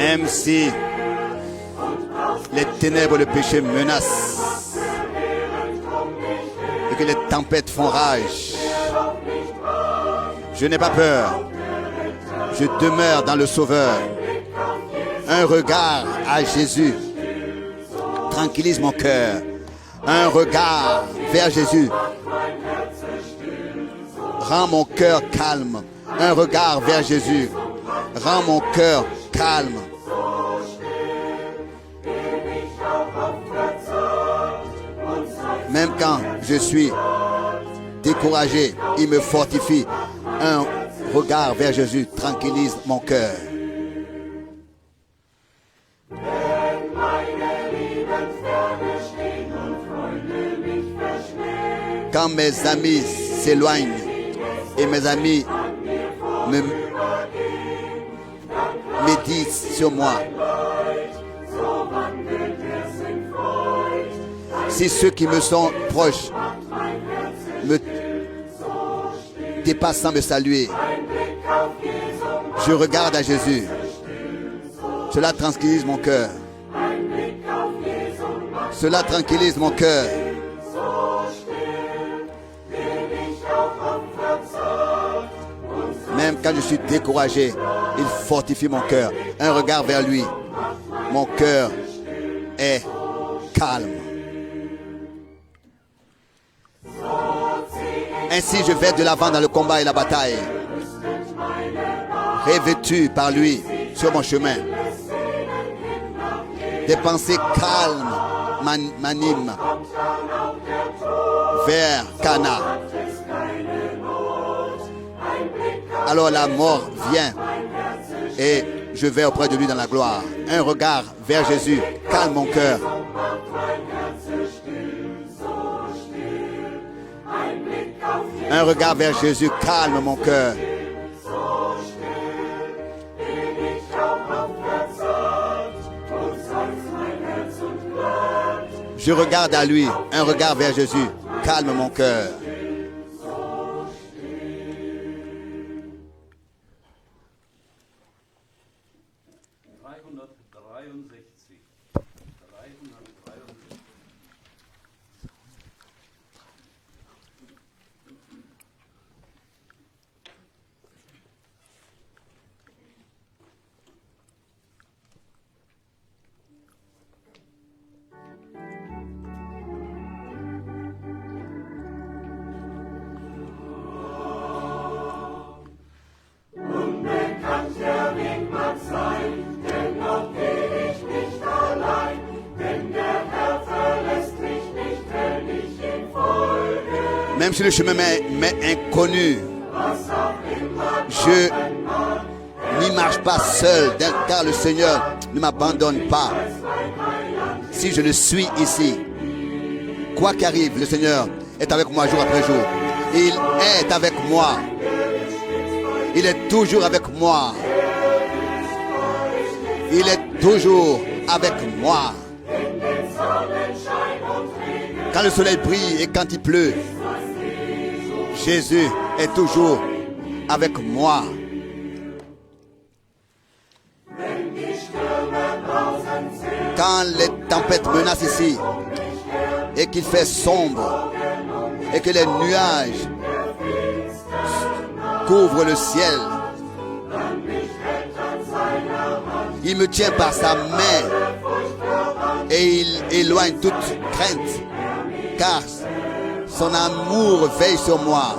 Même si les ténèbres et le péché menacent et que les tempêtes font rage, je n'ai pas peur. Je demeure dans le Sauveur. Un regard à Jésus tranquillise mon cœur. Un regard vers Jésus rend mon cœur calme. Un regard vers Jésus rend mon cœur calme. Même quand je suis découragé, il me fortifie. Un regard vers Jésus tranquillise mon cœur. Quand mes amis s'éloignent et mes amis méditent sur moi, si ceux qui me sont proches me dépassent sans me saluer, je regarde à Jésus. Cela tranquillise mon cœur. Cela tranquillise mon cœur. Même quand je suis découragé, il fortifie mon cœur. Un regard vers lui. Mon cœur est calme. Ainsi je vais de l'avant dans le combat et la bataille, revêtu par lui sur mon chemin. Des pensées calmes m'animent vers Cana. Alors la mort vient et je vais auprès de lui dans la gloire. Un regard vers Jésus calme mon cœur. Un regard vers Jésus calme mon cœur. Je regarde à lui. Un regard vers Jésus calme mon cœur. Même si le chemin m'est inconnu, je n'y marche pas seul, car le Seigneur ne m'abandonne pas. Si je le suis ici, quoi qu'arrive, le Seigneur est avec moi jour après jour. Il est avec moi. Il est toujours avec moi. Il est toujours avec moi. Quand le soleil brille et quand il pleut, Jésus est toujours avec moi. Quand les tempêtes menacent ici et qu'il fait sombre et que les nuages couvrent le ciel, il me tient par sa main et il éloigne toute crainte, car son amour veille sur moi.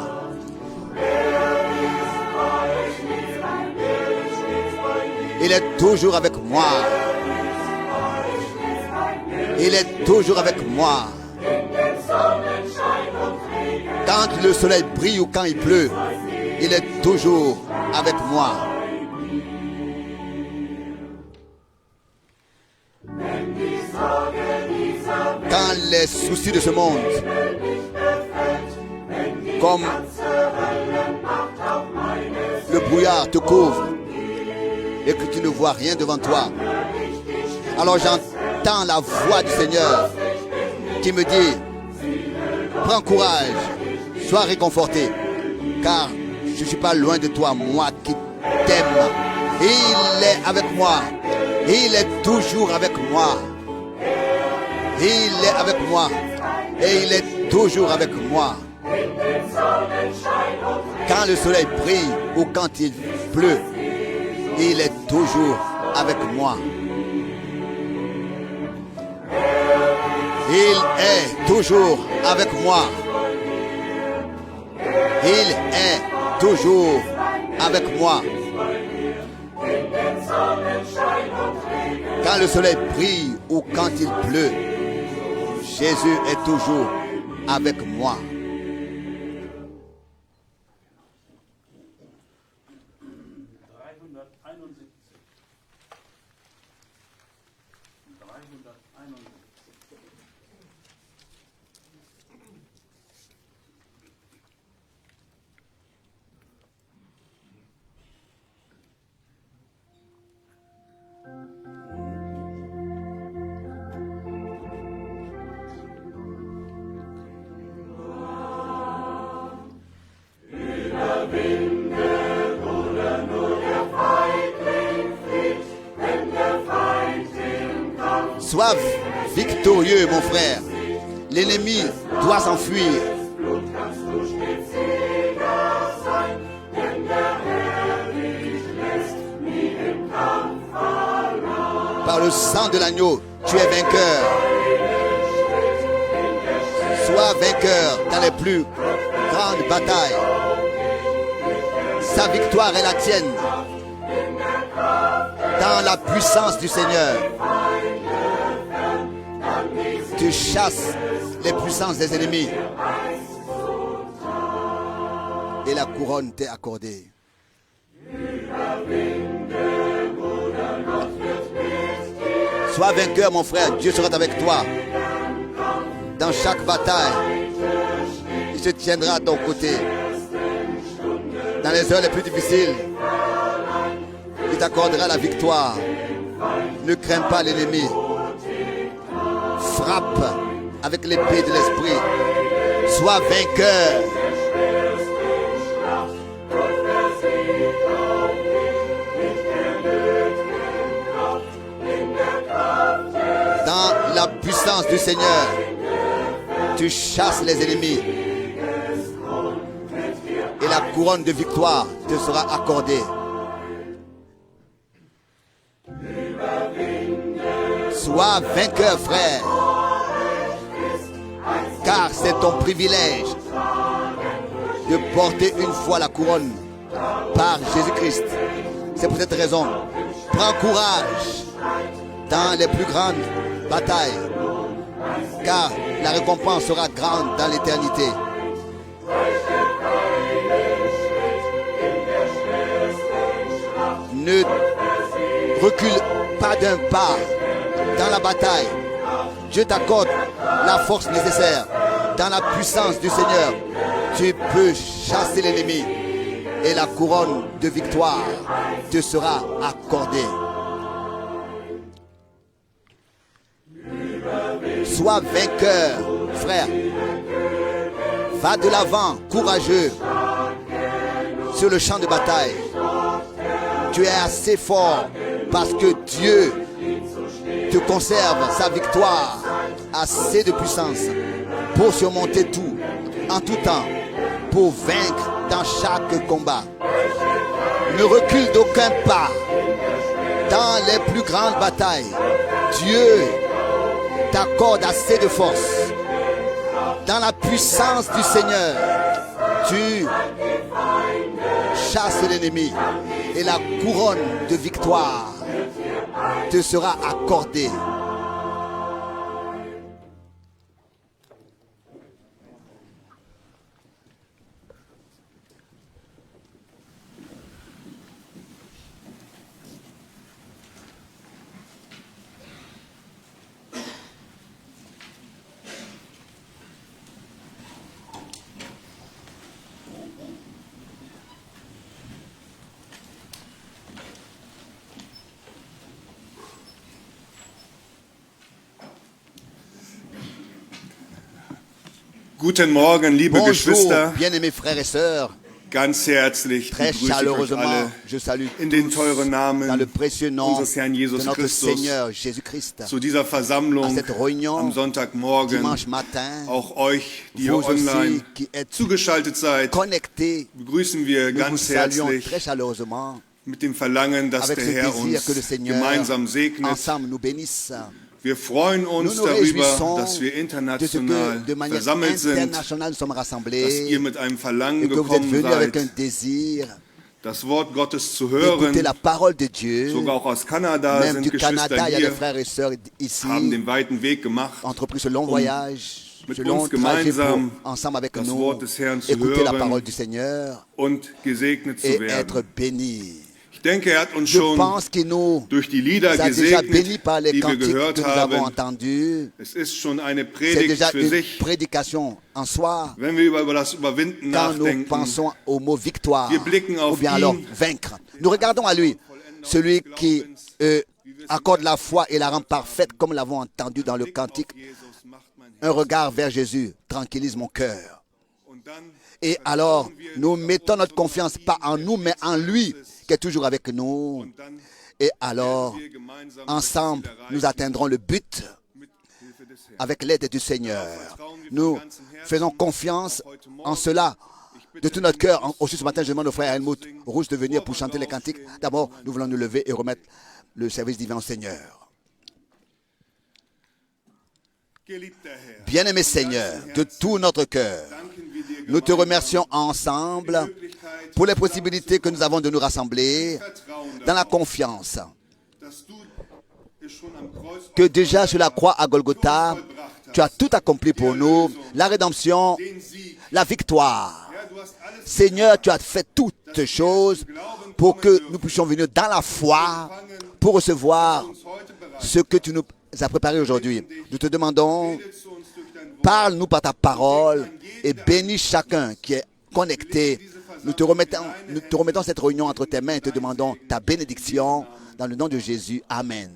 Il est toujours avec moi. Il est toujours avec moi. Quand le soleil brille ou quand il pleut, il est toujours avec moi. Quand les soucis de ce monde, comme le brouillard te couvre et que tu ne vois rien devant toi, alors j'entends la voix du Seigneur qui me dit: prends courage, sois réconforté, car je ne suis pas loin de toi, moi qui t'aime. Il est avec moi. Il est toujours avec moi. Il est avec moi. Et il est toujours avec moi. Quand le soleil brille ou quand il pleut, il est toujours avec moi. Il est toujours avec moi. Il est toujours avec moi. Quand le soleil brille ou quand il pleut, Jésus est toujours avec moi. Sois victorieux, mon frère. L'ennemi doit s'enfuir. Par le sang de l'agneau, tu es vainqueur. Sois vainqueur dans les plus grandes batailles. Sa victoire est la tienne. Dans la puissance du Seigneur, tu chasses les puissances des ennemis. Et la couronne t'est accordée. Sois vainqueur, mon frère. Dieu sera avec toi. Dans chaque bataille, il se tiendra à ton côté. Dans les heures les plus difficiles, il t'accordera la victoire. Ne crains pas l'ennemi. Frappe avec l'épée de l'esprit. Sois vainqueur. Dans la puissance du Seigneur, tu chasses les ennemis. Et la couronne de victoire te sera accordée. Sois vainqueur, frère. Car c'est ton privilège de porter une fois la couronne par Jésus-Christ. C'est pour cette raison, prends courage dans les plus grandes batailles, car la récompense sera grande dans l'éternité. Ne recule pas d'un pas dans la bataille. Dieu t'accorde la force nécessaire. Dans la puissance du Seigneur, tu peux chasser l'ennemi et la couronne de victoire te sera accordée. Sois vainqueur, frère. Va de l'avant, courageux, sur le champ de bataille. Tu es assez fort parce que Dieu te conserve sa victoire, assez de puissance pour surmonter tout, en tout temps, pour vaincre dans chaque combat. Ne recule d'aucun pas dans les plus grandes batailles. Dieu t'accorde assez de force. Dans la puissance du Seigneur, tu chasses l'ennemi et la couronne de victoire te sera accordée. Guten Morgen, liebe Bonjour, Geschwister. bien-aimés frères et sœurs. Ganz herzlich Très begrüße ich euch chaleureusement, alle je salue in den tous teuren dans le Namen précieux nom unseres Herrn de Jesus notre Christus Seigneur Jésus-Christ. zu dieser À Versammlung cette réunion, am Sonntagmorgen. dimanche matin, Auch euch, die ihr vous aussi online qui êtes zugeschaltet seid, connectés, begrüßen wir nous vous ganz saluons herzlich très chaleureusement mit dem Verlangen, dass avec der ce Herr désir uns que le Seigneur gemeinsam segnet. ensemble nous bénisse. Wir freuen Nous uns nous darüber, réjouissons dass wir de ce international que de manière versammelt sind, internationale nous sommes dass rassemblés ihr mit einem Verlangen et que vous êtes gekommen venus avec un seid, désir das Wort Gottes zu d'écouter hören. la parole de Dieu. Sogar auch aus Kanada Même sind du Geschwister Canada, il y a des hier, frères et sœurs ici, haben den weiten Weg gemacht, entrepris ce long voyage, mit ce long uns trajet pour gemeinsam ensemble avec das nous Wort des Herrn zu écouter la hören parole du Seigneur und gesegnet zu et être werden. bénis. Ich denke, er hat uns Je schon pense qu'il nous durch die Lieder a déjà bénis gesegnet, par les die wir cantiques gehört que nous avons haben. entendus. Es ist schon eine C'est Predigt déjà für une sich, prédication en soi. wenn wir über das Überwinden Quand nous nachdenken. pensons au mot victoire, Wir blicken auf ou bien ihn. alors vaincre, nous regardons à lui, celui qui accorde la foi et la rend parfaite, comme l'avons entendu dans le cantique. Un regard vers Jésus tranquillise mon cœur. Et alors, nous mettons notre confiance pas en nous, mais en lui, qui est toujours avec nous. Et alors, ensemble, nous atteindrons le but avec l'aide du Seigneur. Nous faisons confiance en cela de tout notre cœur. Aussi ce matin, je demande au frère Helmut Rouge de venir pour chanter les cantiques. D'abord, nous voulons nous lever et remettre le service divin au Seigneur. Bien-aimé Seigneur, de tout notre cœur, nous te remercions ensemble pour les possibilités que nous avons de nous rassembler dans la confiance que déjà sur la croix à Golgotha, tu as tout accompli pour nous, la rédemption, la victoire. Seigneur, tu as fait toutes choses pour que nous puissions venir dans la foi pour recevoir ce que tu nous as préparé aujourd'hui. Nous te demandons, parle-nous par ta parole et bénis chacun qui est connecté. Nous te remettons cette réunion entre tes mains et te demandons ta bénédiction dans le nom de Jésus. Amen.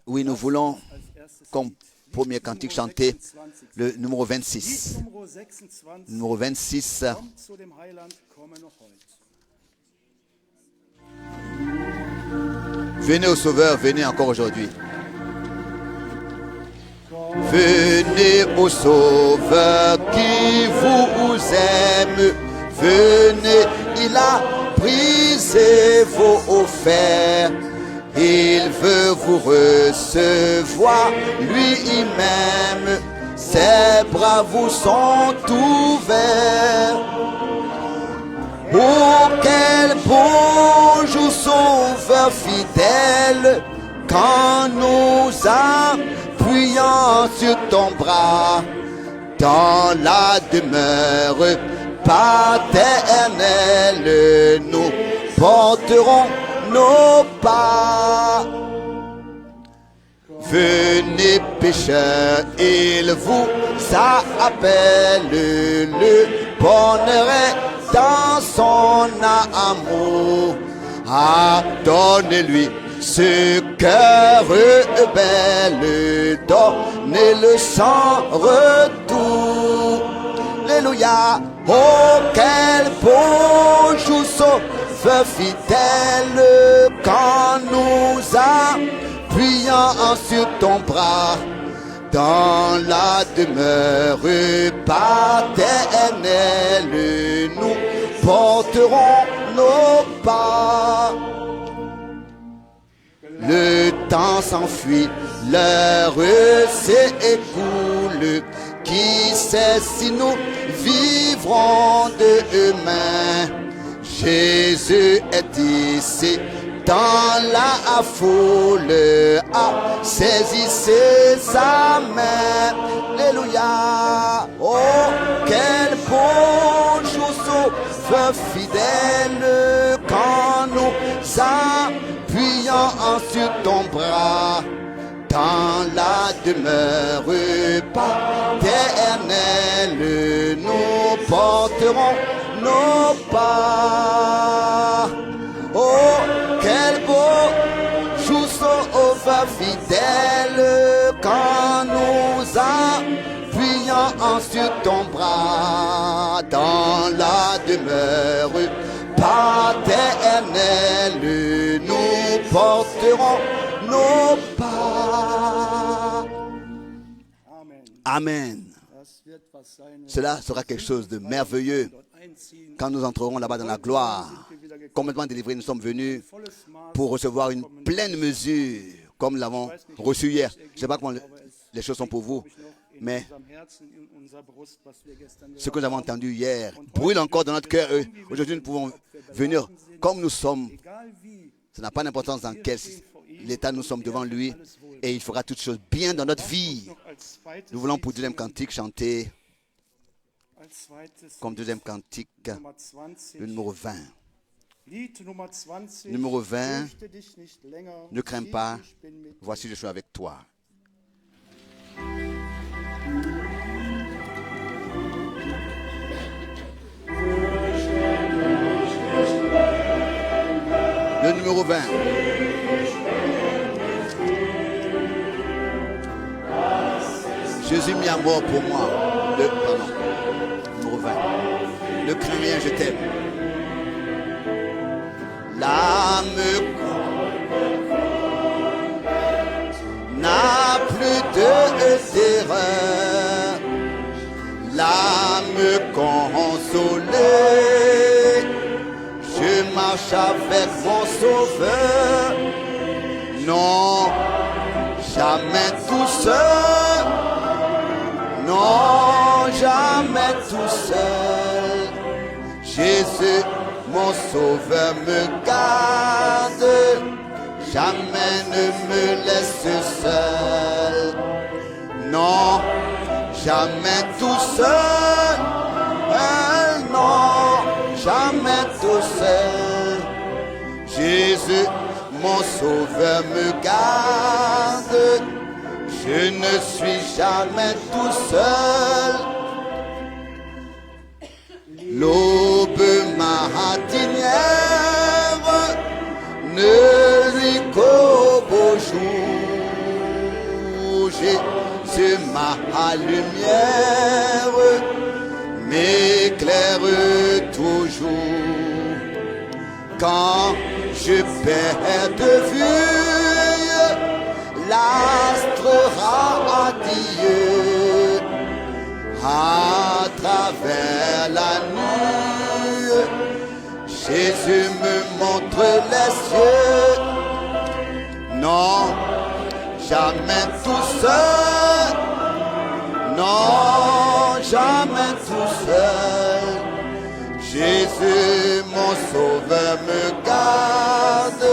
Oui, nous voulons, comme premier cantique, chanter le numéro 26. Numéro 26. Venez au Sauveur, venez encore aujourd'hui. Venez au Sauveur qui vous aime. Venez, il a brisé vos fers. Il veut vous recevoir lui-même. Ses bras vous sont ouverts. Oh, quel beau jour, Sauveur fidèle, quand nous appuyons sur ton bras, dans la demeure paternelle, nous porterons nos pas. Venez pécheurs, il vous appelle, le bonheur est dans son amour. Donnez-lui ce cœur belle, donnez-le sans retour. Alléluia, oh quel beau jour, Sauveur fidèle, quand nous appuyons sur ton bras, dans la demeure paternelle, nous porterons nos pas. Le temps s'enfuit, l'heure s'écoule. Qui sait si nous vivrons demain? Jésus est ici dans la foule. Saisissez sa main. Alléluia. Oh, quel beau jour, Sauveur fidèle, quand nous appuyons sur ton bras, dans la demeure paternelle, nous porterons nos nos pas. Oh, quel beau jour sauveur fidèle quand nous appuyons sur ton bras dans la demeure paternelle, nous porterons nos pas. Amen. Cela sera quelque chose de merveilleux quand nous entrerons là-bas dans la gloire. Complètement délivrés, nous sommes venus pour recevoir une pleine mesure comme nous l'avons reçu hier. Je ne sais pas comment les choses sont pour vous, mais ce que nous avons entendu hier brûle encore dans notre cœur. Aujourd'hui, nous pouvons venir comme nous sommes. Ça n'a pas d'importance dans quel l'état nous sommes devant lui, et il fera toutes choses bien dans notre vie. Nous voulons pour deuxième cantique chanter comme deuxième cantique le numéro 20. Numéro 20, ne crains pas, voici je suis avec toi. Le numéro 20. Jésus mis à mort pour moi. Numéro 20. Ne crains rien, je t'aime. L'âme n'a plus de terreur. L'âme consolée, je marche avec mon sauveur. Non, jamais tout seul. Non, jamais tout seul. Jésus, mon sauveur, me garde. Jamais ne me laisse seul. Non, jamais tout seul. Non, jamais tout seul. Jésus, mon sauveur, me garde. Je ne suis jamais tout seul. L'aube matinière ne lui qu'au beau jour. Jésus, ma lumière, m'éclaire toujours. Quand je perds de vue l'astre radieux à travers la nuit, Jésus me montre les cieux. Non, jamais tout seul. Non, jamais tout seul. Jésus, mon sauveur, me garde.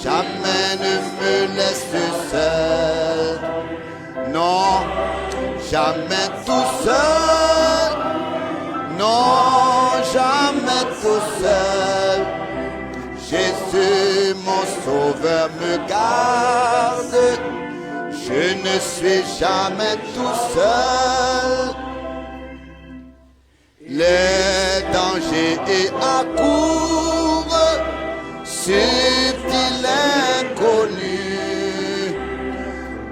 Jamais ne me laisse seul. Non, jamais tout seul. Non, jamais tout seul. Jésus, mon sauveur, me garde. Je ne suis jamais tout seul. Les dangers et accourent, subtil inconnu.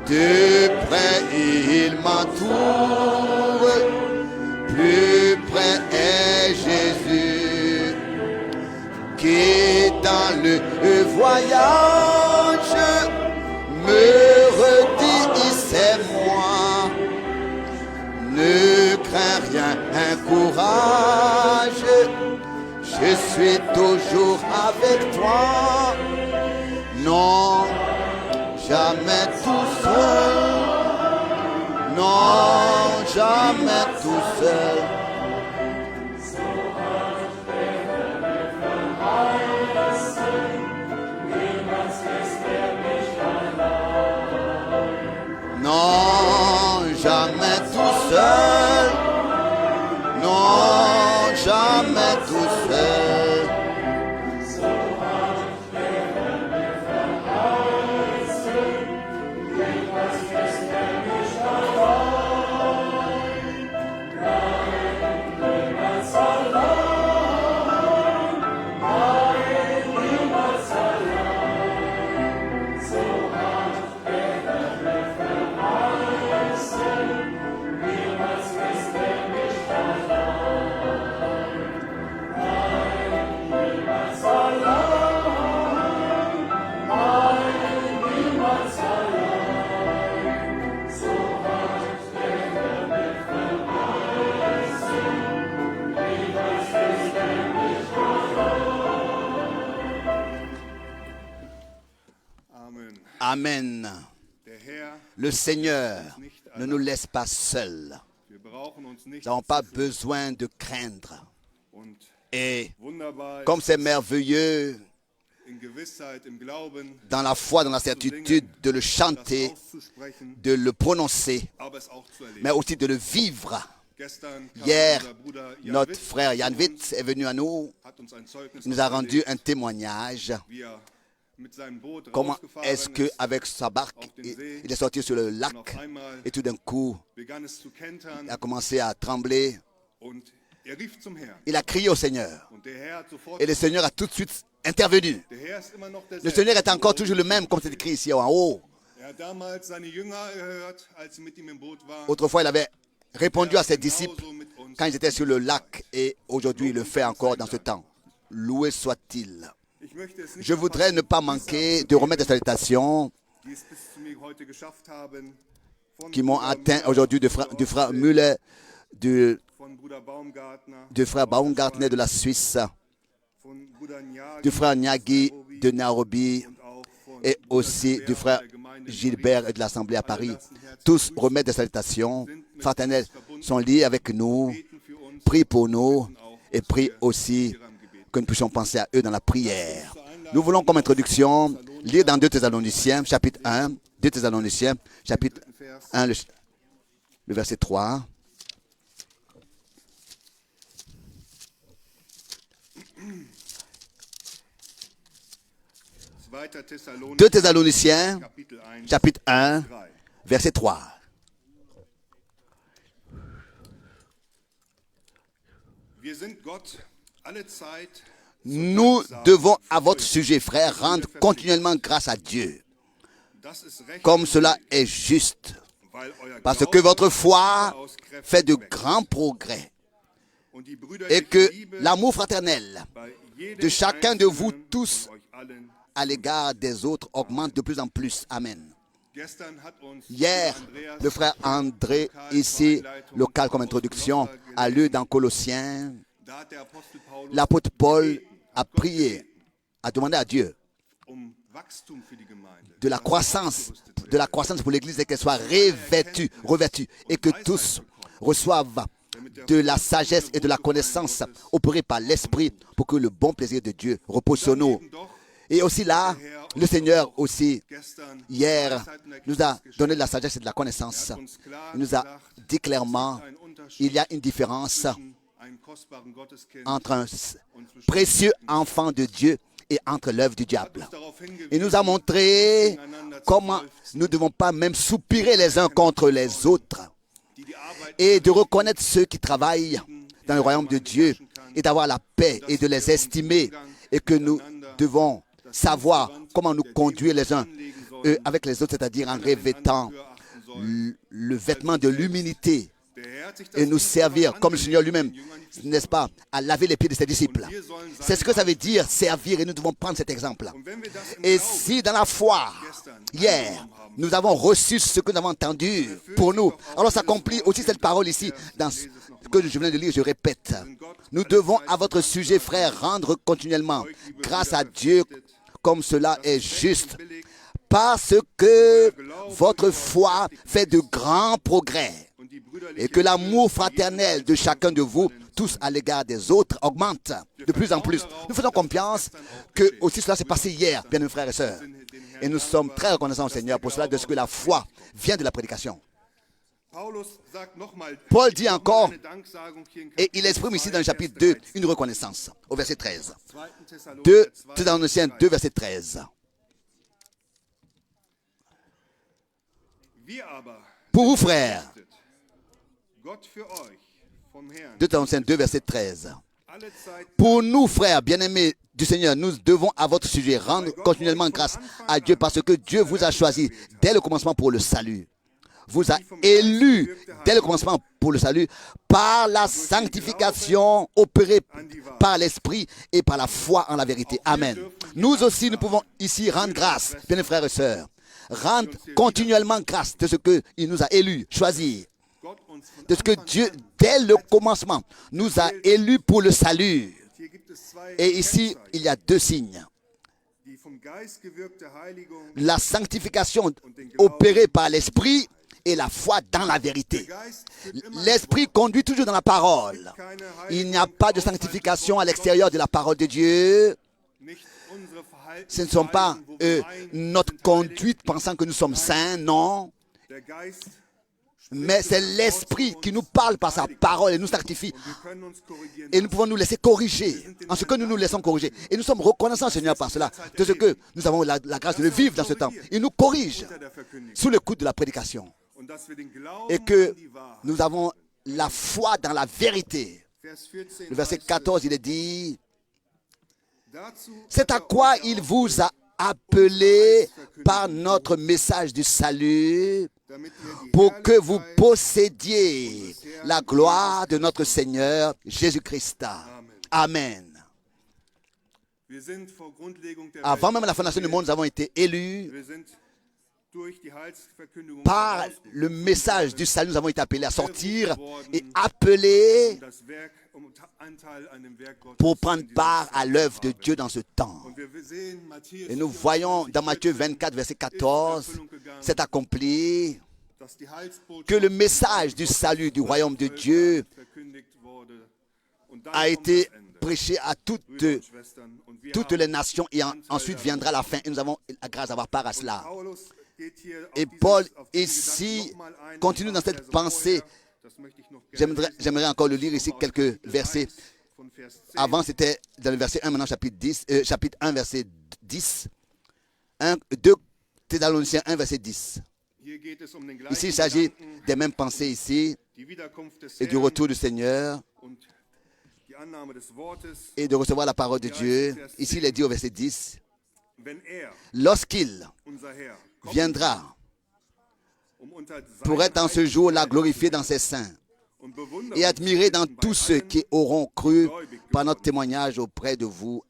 De près il m'entoure, plus près est Jésus, qui dans le voyage me redit c'est moi. Ne crains rien, un courage, je suis toujours avec toi. Non, jamais tout seul. Non, jamais tout seul. Non, jamais tout seul. Non, jamais tout seul. Amen. Amen. Der Herr, Le Seigneur ne nous laisse pas seuls. wir brauchen uns Nous nicht n'avons pas zu fürchten. besoin de craindre. Und Et wunderbar comme ist c'est es, merveilleux, in Gewissheit, im Glauben, dans la foi, dans la certitude, de le das chanter, auszusprechen, de le prononcer, aber es auch zu erleben. mais aussi de le vivre. Gestern kam Hier, unser Bruder Jan notre Witt frère zu Jan uns, Witt est venu à nous, hat uns ein Zeugnis il nous a rendu vorgelegt, un témoignage. wie mit seinem Boot Comment rausgefahren est-ce qu'avec sa barque, il est sorti sur le lac und auf einmal et tout d'un coup, begann es zu kentern il a commencé à trembler. und rief zum Herrn. Il a crié au Seigneur. Und der Herr hat sofort, Et le Seigneur a tout de suite intervenu. der Herr ist immer noch Le derselbe. Seigneur est encore toujours le même, comme c'est écrit ici en haut. Er hat damals seine Jünger erhört, als sie mit ihm im Boot waren. Autrefois, il avait répondu à ses disciples quand ils étaient sur le lac et aujourd'hui, il le fait encore dans ce temps. Loué soit-il. Ich möchte es nicht Je voudrais ne pas manquer de remettre des salutations die es bis zu mir heute geschafft haben, von qui m'ont Bruder atteint Müller, aujourd'hui du frère Müller, du von Bruder Baumgartner, frère Baumgartner de la Suisse, von Bruder Nyagi, du frère Nyagi de Nairobi und auch von et Bruder aussi Gilbert du frère der Gemeinde in Gilbert de l'Assemblée à Paris. Tous remettent des salutations fraternelles, sont liés avec nous, Paris. Beten für uns, prient pour nous et prient aussi que nous puissions penser à eux dans la prière. Nous voulons comme introduction lire dans 2 Thessaloniciens, chapitre 1, 2 Thessaloniciens, chapitre 1, le verset 3. Zweiter 2 Thessaloniciens, Kapitel 1, chapitre 1, 3. verset 3. Wir sind Gott alle Zeit Nous devons à votre sujet, frères, rendre continuellement grâce à Dieu, das ist recht, comme cela est juste, weil euer parce que Glaube votre foi aus Kräften fait de wächst. grands progrès Und die et brüderliche que Liebe l'amour fraternel bei jedem de chacun de vous Einzelnen tous von euch allen. à l'égard des autres augmente de plus en plus. Amen. Gestern hat uns Hier, Andreas le frère André, ici, local comme introduction, a lu dans Colossiens, da hat der Apostel Paulus l'apôtre Paul a prié, a demandé à Dieu Wachstum für die Gemeinde. de la croissance pour l'Église et qu'elle soit revêtue et que tous reçoivent de la sagesse et de la connaissance opérée par l'Esprit pour que le bon plaisir de Dieu repose sur nous. Et aussi là, le Seigneur aussi, Gestern hier, nous a donné de la sagesse et de la connaissance. Il nous a dit clairement, il y a une différence einen kostbaren Gotteskind entre un précieux enfant de Dieu et entre l'œuvre du diable. darauf hingewiesen, Il nous a montré comment nous ne devons pas même soupirer les uns contre les autres die die Arbeit et de reconnaître ceux qui travaillent dans le royaume de Dieu et d'avoir la paix et de les estimer et que nous devons savoir comment nous conduire les uns avec les autres, c'est-à-dire en revêtant le vêtement de l'humilité der Herr hat sich das et nous servir comme le Seigneur lui-même, n'est-ce pas, à laver les pieds de ses disciples. C'est ce que ça veut dire, servir, et nous devons prendre cet exemple. wenn wir das im Et si dans la foi, hier, nous avons reçu ce que nous avons entendu pour nous, alors s'accomplit aussi cette parole ici, dans ce que je viens de lire, je répète. Nous devons à votre sujet, frères, rendre continuellement grâce à Dieu comme cela est juste, parce que votre foi fait de grands progrès und die brüderliche et que l'amour fraternel de chacun de vous, tous à l'égard des autres, augmente de plus en plus. Nous faisons confiance que aussi cela s'est passé hier, bien mes frères et sœurs. Et nous sommes très reconnaissants au Seigneur pour cela, de ce que la foi vient de la prédication. Paulus sagt nochmal, Paul dit encore, eine Danksagung hier in et il exprime ici dans le chapitre 2 une reconnaissance, au verset 13. 2. 2 Thessaloniciens 2, verset 13. Wir aber, Pour vous, frères, Gott für euch vom Herrn, 2 Thessaloniciens 2, verset 13. alle Zeit Pour nous, frères bien-aimés du Seigneur, nous devons à votre sujet rendre continuellement grâce à Dieu parce que Dieu vous a choisi dès le commencement pour le salut. Vous a élu dès le commencement pour le salut par la sanctification opérée par l'Esprit et par la foi en la vérité. Amen. Nous aussi, nous pouvons ici rendre grâce, bien frères et sœurs. Rendre continuellement grâce de ce qu'il nous a élus, choisis. Gott uns von De ce que Dieu, dès le commencement, nous a élus pour le salut. hier gibt es zwei Et ici, il y a deux signes die vom la sanctification opérée par l'Esprit et la foi dans la vérité. L'Esprit conduit toujours dans la parole. Il n'y a pas de sanctification à l'extérieur de la parole de Dieu. Ce ne sont pas notre conduite pensant que nous sommes saints, non. Mais c'est l'Esprit qui nous parle par sa parole et nous sanctifie. Et nous pouvons nous laisser corriger en ce que nous nous laissons corriger. Et nous sommes reconnaissants, Seigneur, par cela, de ce que nous avons la grâce de le vivre dans ce temps. Il nous corrige sous le coup de la prédication. Et que nous avons la foi dans la vérité. Le verset 14, il est dit, c'est à quoi il vous a appelé par notre message du salut, pour que vous possédiez la gloire de notre Seigneur Jésus-Christ. Amen. Avant même la fondation du monde, nous avons été élus. Par le message du salut, nous avons été appelés à sortir et appelés pour prendre part à l'œuvre de Dieu dans ce temps. Et nous voyons dans Matthieu 24, verset 14, c'est accompli que le message du salut du royaume de Dieu a été prêché à toutes les nations et ensuite viendra la fin. Et nous avons la grâce d'avoir part à cela. Et Paul ici continue dans cette pensée. J'aimerais encore le lire ici quelques versets. Avant c'était dans le verset 1, maintenant chapitre 1 verset 10. 2 Thessaloniciens 1 verset 10. Ici il s'agit des mêmes pensées ici et du retour du Seigneur et de recevoir la parole de Dieu. Ici il est dit au verset 10, lorsqu'il viendra pour être en ce jour-là glorifié dans ses saints et admiré dans tous ceux qui auront cru par notre témoignage auprès de vous.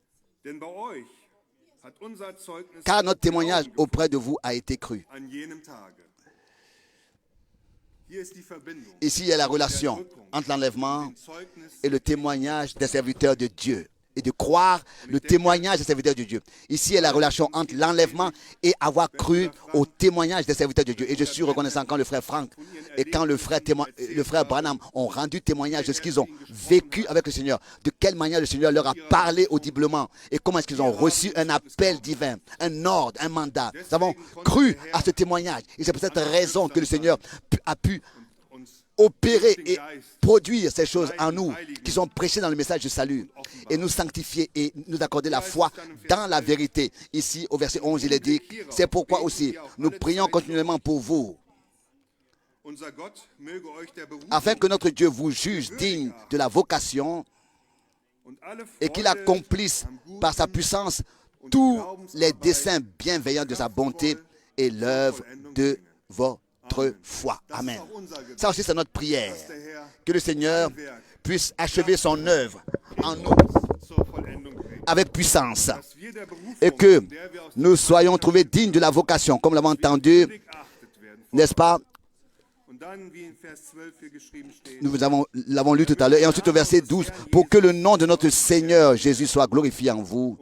Car notre témoignage auprès de vous a été cru. Ici, il y a la relation entre l'enlèvement et le témoignage des serviteurs de Dieu. Et de croire le témoignage des serviteurs de Dieu. Ici est la relation entre l'enlèvement et avoir cru au témoignage des serviteurs de Dieu. Et je suis reconnaissant quand le frère Franck et quand le frère Branham ont rendu témoignage de ce qu'ils ont vécu avec le Seigneur, de quelle manière le Seigneur leur a parlé audiblement et comment est-ce qu'ils ont reçu un appel divin, un ordre, un mandat. Nous avons cru à ce témoignage. Et c'est pour cette raison que le Seigneur a pu opérer et produire ces choses en nous qui sont prêchées dans le message du salut et nous sanctifier et nous accorder la foi dans la vérité. Ici au verset 11 il est dit, c'est pourquoi aussi nous prions continuellement pour vous afin que notre Dieu vous juge digne de la vocation et qu'il accomplisse par sa puissance tous les desseins bienveillants de sa bonté et l'œuvre de votre foi. Amen. Ça aussi, c'est notre prière. Que le Seigneur puisse achever son œuvre en nous avec puissance et que nous soyons trouvés dignes de la vocation, comme l'avons entendu, n'est-ce pas? Nous l'avons lu tout à l'heure. Et ensuite au verset 12, pour que le nom de notre Seigneur Jésus soit glorifié en vous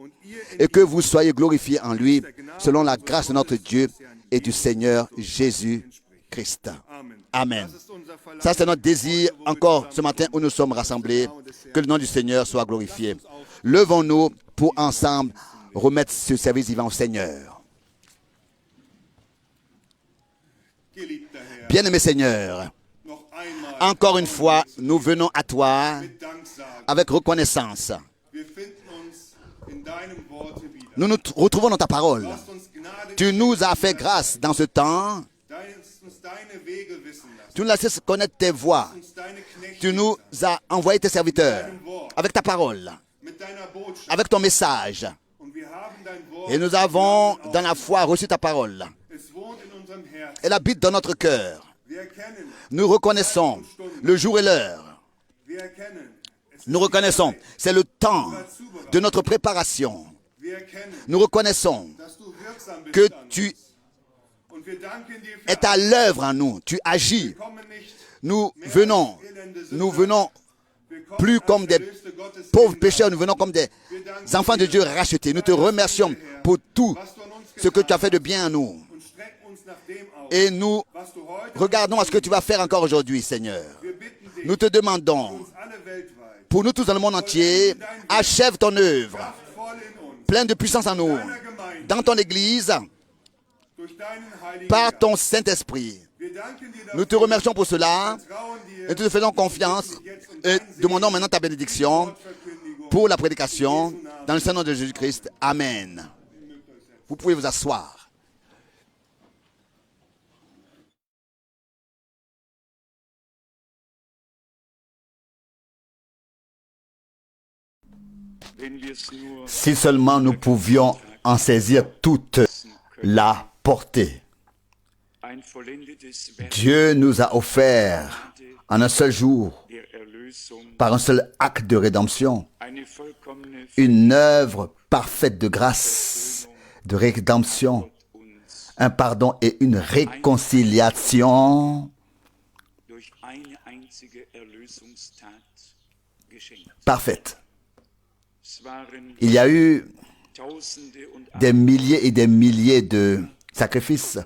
et que vous soyez glorifiés en lui, selon la grâce de notre Dieu et du Seigneur Jésus Christ. Amen. Ça, c'est notre désir encore ce matin où nous sommes rassemblés. Que le nom du Seigneur soit glorifié. Levons-nous pour ensemble remettre ce service divin au Seigneur. Bien-aimé Seigneur, encore une fois, nous venons à toi avec reconnaissance. Nous nous retrouvons dans ta parole. Tu nous as fait grâce dans ce temps. Tu nous as laissé connaître tes voies. Tu nous as envoyé tes serviteurs avec ta parole, avec ton message. Et nous avons, dans la foi, reçu ta parole. Elle habite dans notre cœur. Nous reconnaissons le jour et l'heure. Nous reconnaissons, c'est le temps de notre préparation. Nous reconnaissons que tu es à l'œuvre en nous. Tu agis. Nous venons plus comme des pauvres pécheurs, nous venons comme des enfants de Dieu rachetés. Nous te remercions pour tout ce que tu as fait de bien à nous. Et nous regardons à ce que tu vas faire encore aujourd'hui, Seigneur. Nous te demandons, pour nous tous dans le monde entier, achève ton œuvre, pleine de puissance en nous, dans ton Église, par ton Saint-Esprit. Nous te remercions pour cela et nous te faisons confiance et demandons maintenant ta bénédiction pour la prédication dans le Saint-Nom de Jésus-Christ. Amen. Vous pouvez vous asseoir. Si seulement nous pouvions en saisir toute la portée. Dieu nous a offert en un seul jour, par un seul acte de rédemption, une œuvre parfaite de grâce, de rédemption, un pardon et une réconciliation parfaite. Il y a eu des milliers et des milliers de sacrifices,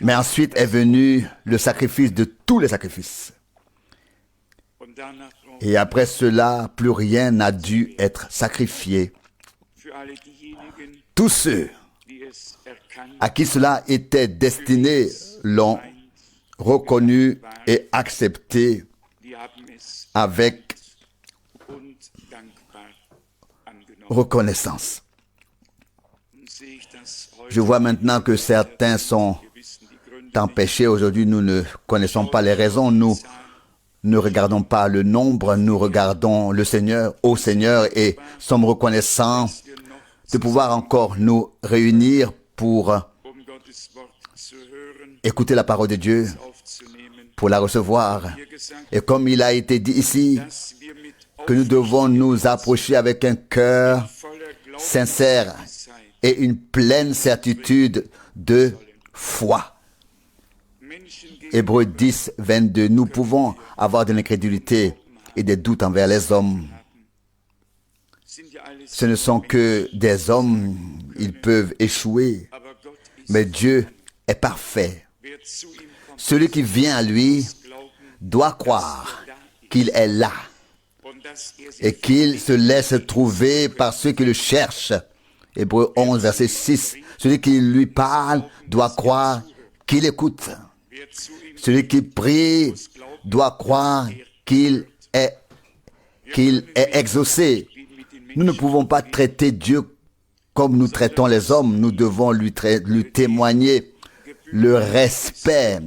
mais ensuite est venu le sacrifice de tous les sacrifices. Et après cela, plus rien n'a dû être sacrifié. Tous ceux à qui cela était destiné l'ont reconnu et accepté avec reconnaissance. Je vois maintenant que certains sont empêchés. Aujourd'hui, nous ne connaissons pas les raisons. Nous ne regardons pas le nombre. Nous regardons le Seigneur, au Seigneur, et sommes reconnaissants de pouvoir encore nous réunir pour écouter la parole de Dieu, pour la recevoir. Et comme il a été dit ici, que nous devons nous approcher avec un cœur sincère et une pleine certitude de foi. Hébreux 10, 22. Nous pouvons avoir de l'incrédulité et des doutes envers les hommes. Ce ne sont que des hommes, ils peuvent échouer, mais Dieu est parfait. Celui qui vient à lui doit croire qu'il est là et qu'il se laisse trouver par ceux qui le cherchent. Hébreux 11, verset 6. Celui qui lui parle doit croire qu'il écoute. Celui qui prie doit croire qu'il est exaucé. Nous ne pouvons pas traiter Dieu comme nous traitons les hommes. Nous devons lui témoigner le respect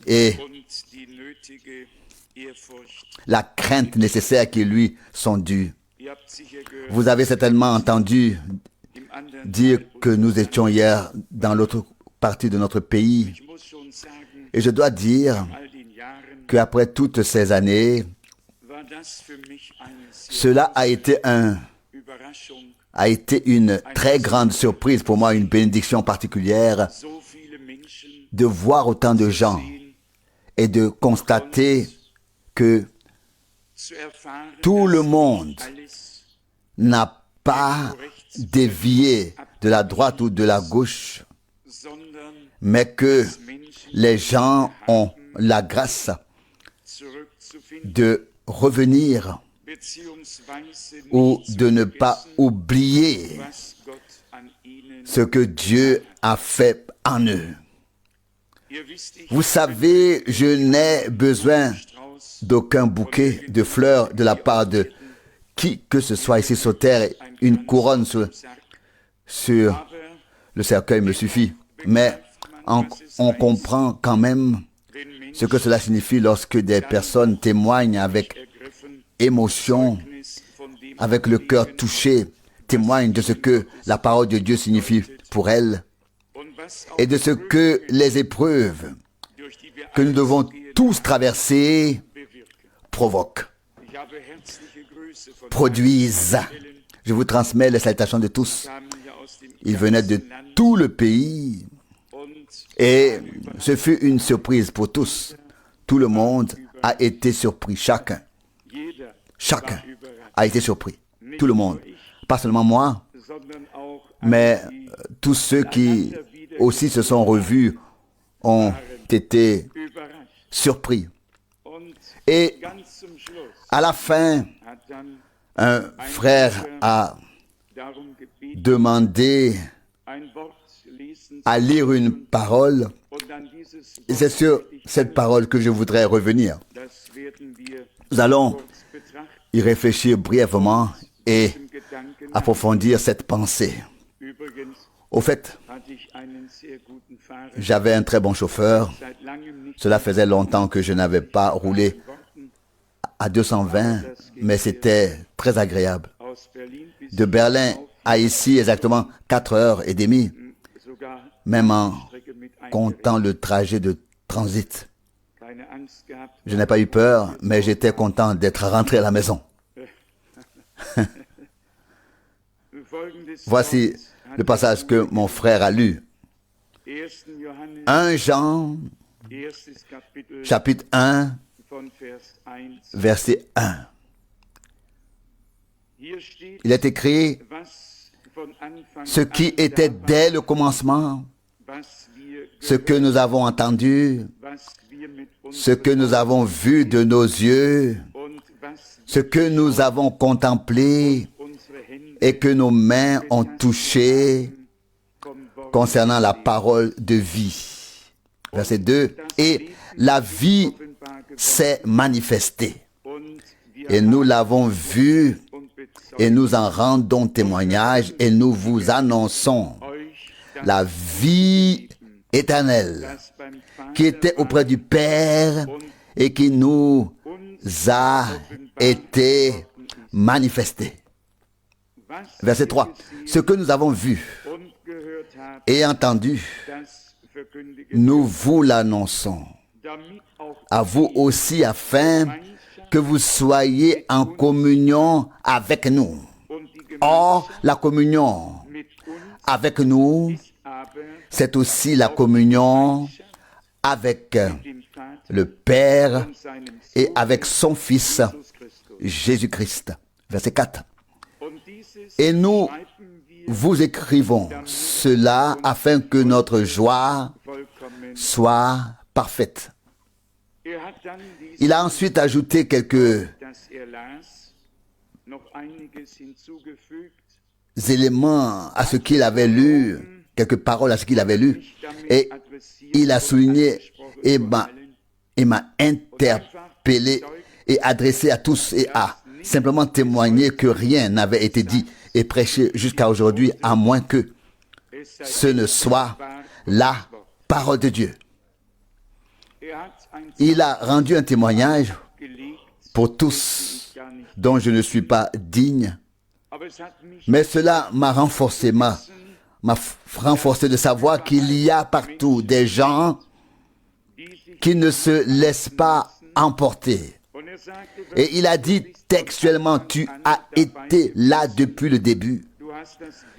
et la crainte nécessaire qui lui sont dues. Vous avez certainement entendu dire que nous étions hier dans l'autre partie de notre pays. Et je dois dire qu'après toutes ces années, cela a été une très grande surprise pour moi, une bénédiction particulière de voir autant de gens et de constater que tout le monde n'a pas dévié de la droite ou de la gauche, mais que les gens ont la grâce de revenir ou de ne pas oublier ce que Dieu a fait en eux. Vous savez, je n'ai besoin d'aucun bouquet de fleurs de la part de qui que ce soit ici sur terre. Une couronne sur le cercueil me suffit. Mais on comprend quand même ce que cela signifie lorsque des personnes témoignent avec émotion, avec le cœur touché, témoignent de ce que la parole de Dieu signifie pour elles et de ce que les épreuves que nous devons tous traverser provoquent, produisent. Je vous transmets les salutations de tous. Ils venaient de tout le pays et ce fut une surprise pour tous. Tout le monde a été surpris, chacun. chacun a été surpris. Tout le monde. Pas seulement moi, mais tous ceux qui aussi se sont revus ont été surpris. Et à la fin, un frère a demandé à lire une parole. Et c'est sur cette parole que je voudrais revenir. Nous allons y réfléchir brièvement et approfondir cette pensée. Au fait, j'avais un très bon chauffeur. Cela faisait longtemps que je n'avais pas roulé à 220, mais c'était très agréable. De Berlin à ici, exactement 4h30, même en comptant le trajet de transit. Je n'ai pas eu peur, mais j'étais content d'être rentré à la maison. Voici le passage que mon frère a lu. 1 Jean, chapitre 1, verset 1. Il est écrit ce qui était dès le commencement, ce que nous avons entendu, ce que nous avons vu de nos yeux, ce que nous avons contemplé et que nos mains ont touché concernant la parole de vie. Verset 2. Et la vie s'est manifestée. Et nous l'avons vue et nous en rendons témoignage et nous vous annonçons la vie éternelle qui était auprès du Père et qui nous a été manifestée. Verset 3. Ce que nous avons vu et entendu, nous vous l'annonçons à vous aussi afin que vous soyez en communion avec nous. Or, la communion avec nous, c'est aussi la communion avec le Père et avec son Fils, Jésus-Christ. Verset 4. Et nous vous écrivons cela afin que notre joie soit parfaite. Il a ensuite ajouté quelques éléments à ce qu'il avait lu, quelques paroles à ce qu'il avait lu, et il a souligné et m'a interpellé et adressé à tous et a simplement témoigné que rien n'avait été dit et prêché jusqu'à aujourd'hui, à moins que ce ne soit la parole de Dieu. Il a rendu un témoignage pour tous dont je ne suis pas digne, mais cela m'a renforcé, m'a renforcé de savoir qu'il y a partout des gens qui ne se laissent pas emporter. Et il a dit textuellement, tu as été là depuis le début.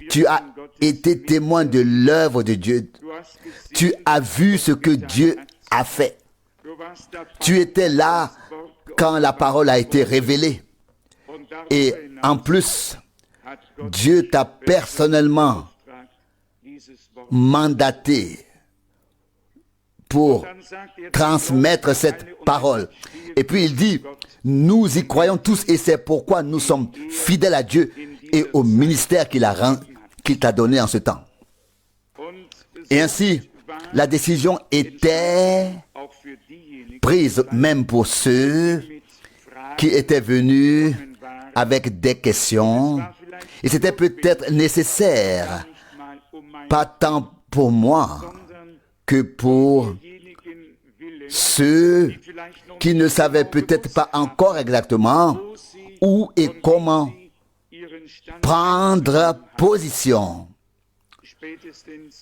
Tu as été témoin de l'œuvre de Dieu. Tu as vu ce que Dieu a fait. Tu étais là quand la parole a été révélée. Et en plus, Dieu t'a personnellement mandaté pour transmettre cette parole. Et puis il dit, nous y croyons tous et c'est pourquoi nous sommes fidèles à Dieu et au ministère qu'il t'a donné en ce temps. Et ainsi, la décision était prise même pour ceux qui étaient venus avec des questions. Et c'était peut-être nécessaire, pas tant pour moi que pour ceux qui ne savaient peut-être pas encore exactement où et comment prendre position.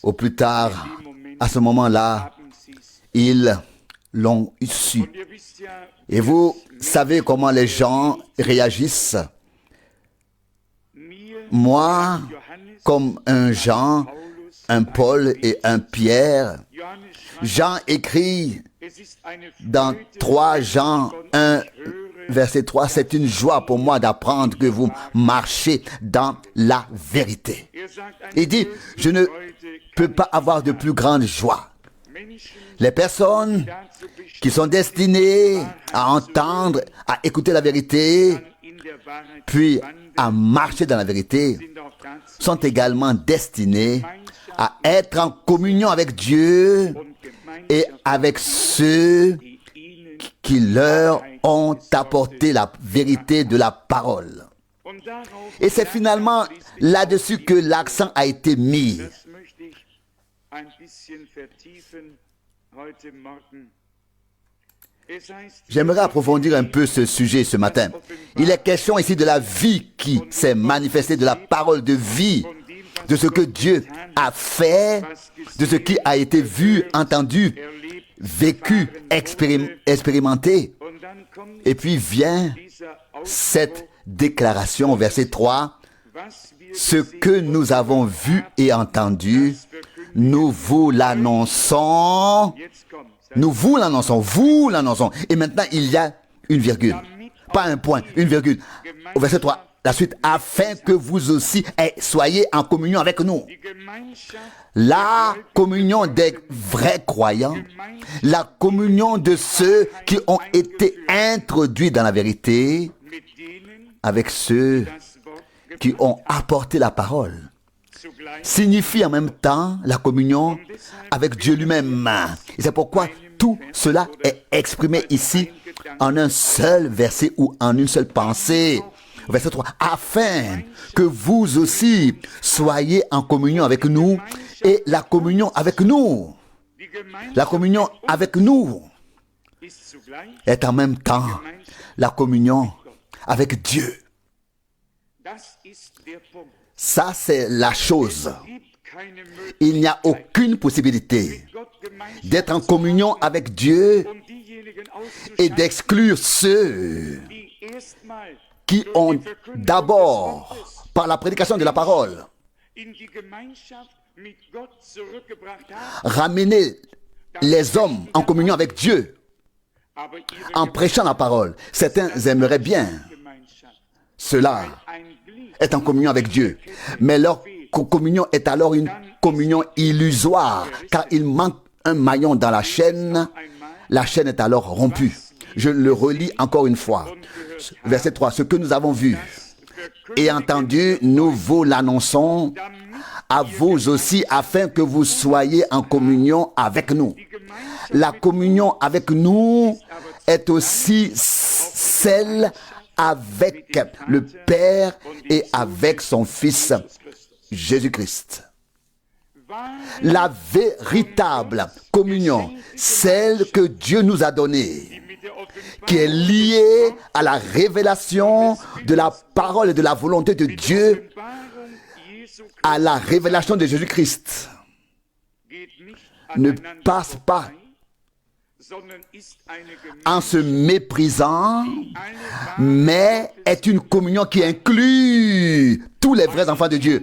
Au plus tard, à ce moment-là, ils l'ont su. Et vous savez comment les gens réagissent. Moi, comme un Jean, un Paul et un Pierre, Jean écrit dans 3 Jean 1, verset 3, c'est une joie pour moi d'apprendre que vous marchez dans la vérité. Il dit, je ne peux pas avoir de plus grande joie. Les personnes qui sont destinées à entendre, à écouter la vérité, puis à marcher dans la vérité, sont également destinées à être en communion avec Dieu et avec ceux qui leur ont apporté la vérité de la parole. Et c'est finalement là-dessus que l'accent a été mis. J'aimerais approfondir un peu ce sujet ce matin. Il est question ici de la vie qui s'est manifestée, de la parole de vie, de ce que Dieu a fait, de ce qui a été vu, entendu, vécu, expérimenté. Et puis vient cette déclaration au verset 3. Ce que nous avons vu et entendu, nous vous l'annonçons. Nous vous l'annonçons, vous l'annonçons. Et maintenant, il y a une virgule. Pas un point, une virgule. Au verset 3, la suite, afin que vous aussi soyez en communion avec nous. La communion des vrais croyants, la communion de ceux qui ont été introduits dans la vérité, avec ceux qui ont apporté la parole, signifie en même temps la communion avec Dieu lui-même. Et c'est pourquoi tout cela est exprimé ici en un seul verset ou en une seule pensée. Verset 3, afin que vous aussi soyez en communion avec nous. Et la communion avec nous, la communion avec nous est en même temps la communion avec Dieu. Ça, c'est la chose. Il n'y a aucune possibilité d'être en communion avec Dieu et d'exclure ceux qui ont d'abord, par la prédication de la parole, ramené les hommes en communion avec Dieu en prêchant la parole. Certains aimeraient bien cela, être en communion avec Dieu. Mais leur communion est alors une communion illusoire, car il manque un maillon dans la chaîne est alors rompue. Je le relis encore une fois. Verset 3, ce que nous avons vu et entendu, nous vous l'annonçons à vous aussi, afin que vous soyez en communion avec nous. La communion avec nous est aussi celle avec le Père et avec son Fils Jésus-Christ. La véritable communion, celle que Dieu nous a donnée, qui est liée à la révélation de la parole et de la volonté de Dieu, à la révélation de Jésus-Christ, ne passe pas en se méprisant, mais est une communion qui inclut tous les vrais enfants de Dieu.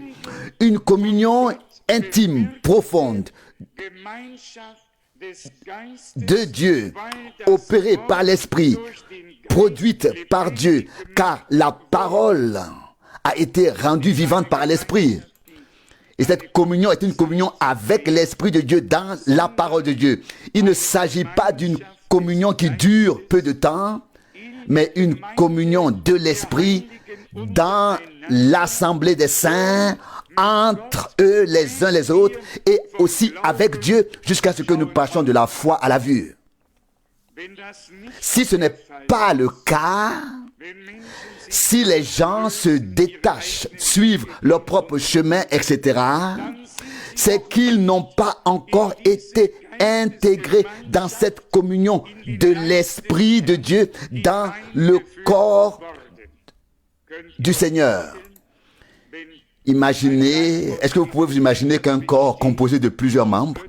Une communion intime, profonde, de Dieu, opérée par l'Esprit, produite par Dieu, car la parole a été rendue vivante par l'Esprit. Et cette communion est une communion avec l'Esprit de Dieu dans la parole de Dieu. Il ne s'agit pas d'une communion qui dure peu de temps, mais une communion de l'Esprit dans l'assemblée des saints, entre eux les uns les autres, et aussi avec Dieu, jusqu'à ce que nous passions de la foi à la vue. Si ce n'est pas le cas, si les gens se détachent, suivent leur propre chemin, etc., c'est qu'ils n'ont pas encore été intégrés dans cette communion de l'Esprit de Dieu, dans le corps du Seigneur. Imaginez, est-ce que vous pouvez vous imaginer qu'un corps composé de plusieurs membres,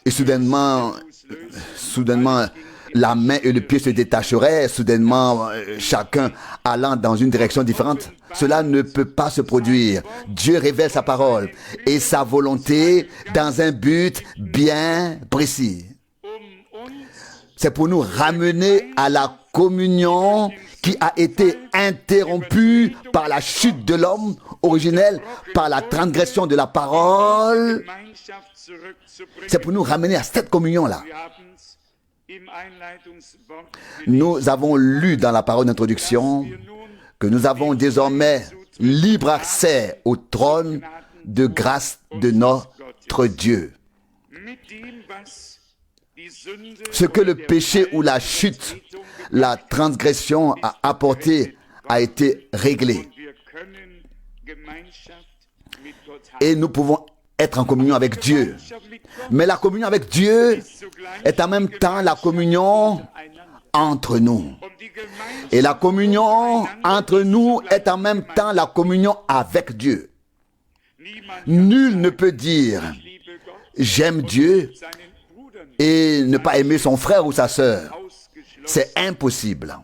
et soudainement, la main et le pied se détacheraient, soudainement, chacun allant dans une direction différente? Cela ne peut pas se produire. Dieu révèle sa parole et sa volonté dans un but bien précis. C'est pour nous ramener à la communion qui a été interrompue par la chute de l'homme originel, par la transgression de la parole. C'est pour nous ramener à cette communion-là. Nous avons lu dans la parole d'introduction que nous avons désormais libre accès au trône de grâce de notre Dieu. Ce que le péché ou la chute, la transgression a apporté a été réglé. Et nous pouvons être en communion avec Dieu. Mais la communion avec Dieu est en même temps la communion entre nous. Et la communion entre nous est en même temps la communion avec Dieu. Nul ne peut dire « j'aime Dieu » et ne pas aimer son frère ou sa sœur. C'est impossible.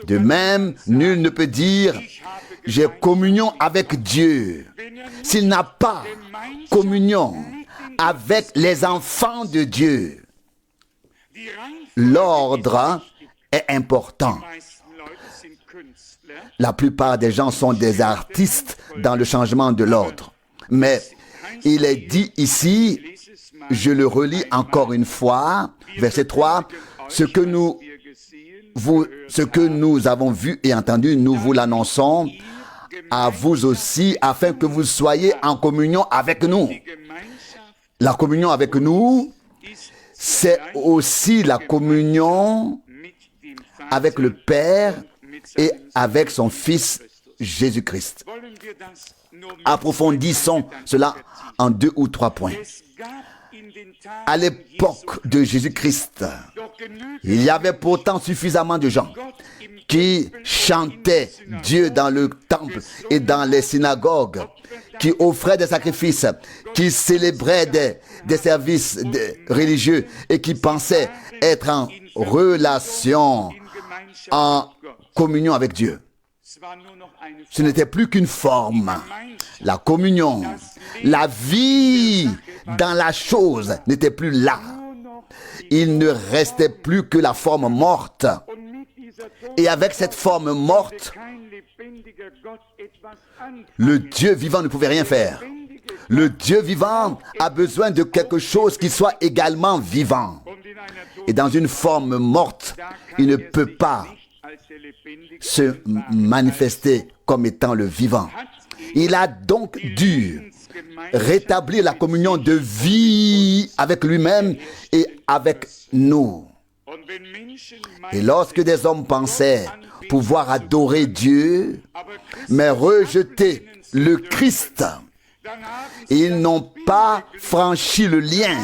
De même, nul ne peut dire « j'ai communion avec Dieu » s'il n'a pas communion avec les enfants de Dieu. L'ordre est important. La plupart des gens sont des artistes dans le changement de l'ordre. Mais il est dit ici, je le relis encore une fois, verset 3, ce que nous avons vu et entendu, nous vous l'annonçons à vous aussi, afin que vous soyez en communion avec nous. La communion avec nous, c'est aussi la communion avec le Père et avec son Fils Jésus-Christ. Approfondissons cela en 2 ou 3 points. À l'époque de Jésus-Christ, il y avait pourtant suffisamment de gens qui chantaient Dieu dans le temple et dans les synagogues, qui offraient des sacrifices, qui célébraient des services religieux et qui pensaient être en relation, en communion avec Dieu. Ce n'était plus qu'une forme. La communion, la vie dans la chose n'était plus là. Il ne restait plus que la forme morte. Et avec cette forme morte, le Dieu vivant ne pouvait rien faire. Le Dieu vivant a besoin de quelque chose qui soit également vivant. Et dans une forme morte, il ne peut pas se manifester comme étant le vivant. Il a donc dû rétablir la communion de vie avec lui-même et avec nous. Et lorsque des hommes pensaient pouvoir adorer Dieu, mais rejeter le Christ, ils n'ont pas franchi le lien.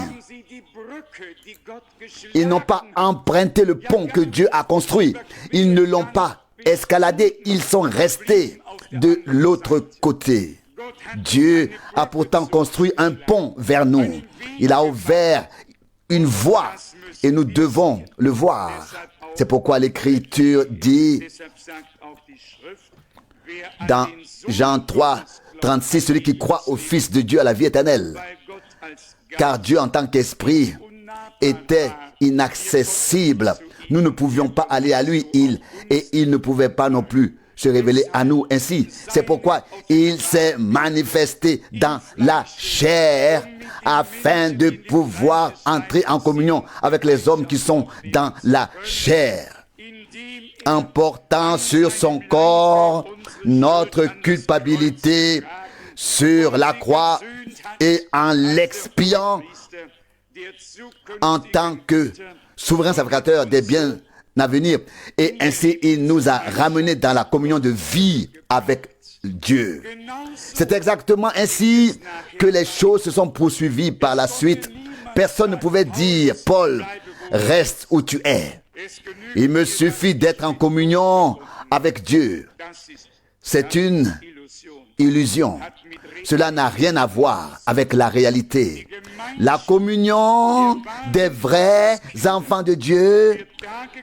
Ils n'ont pas emprunté le pont que Dieu a construit. Ils ne l'ont pas escaladé. Ils sont restés de l'autre côté. Dieu a pourtant construit un pont vers nous. Il a ouvert une voie et nous devons le voir. C'est pourquoi l'Écriture dit dans Jean 3, 36, celui qui croit au Fils de Dieu a la vie éternelle. Car Dieu en tant qu'esprit était inaccessible. Nous ne pouvions pas aller à lui, et il ne pouvait pas non plus se révéler à nous ainsi. C'est pourquoi il s'est manifesté dans la chair afin de pouvoir entrer en communion avec les hommes qui sont dans la chair, en portant sur son corps notre culpabilité sur la croix et en l'expiant en tant que souverain sacrificateur des biens à venir. Et ainsi, il nous a ramenés dans la communion de vie avec Dieu. C'est exactement ainsi que les choses se sont poursuivies par la suite. Personne ne pouvait dire, Paul, reste où tu es. Il me suffit d'être en communion avec Dieu. C'est une illusion. Cela n'a rien à voir avec la réalité. La communion des vrais enfants de Dieu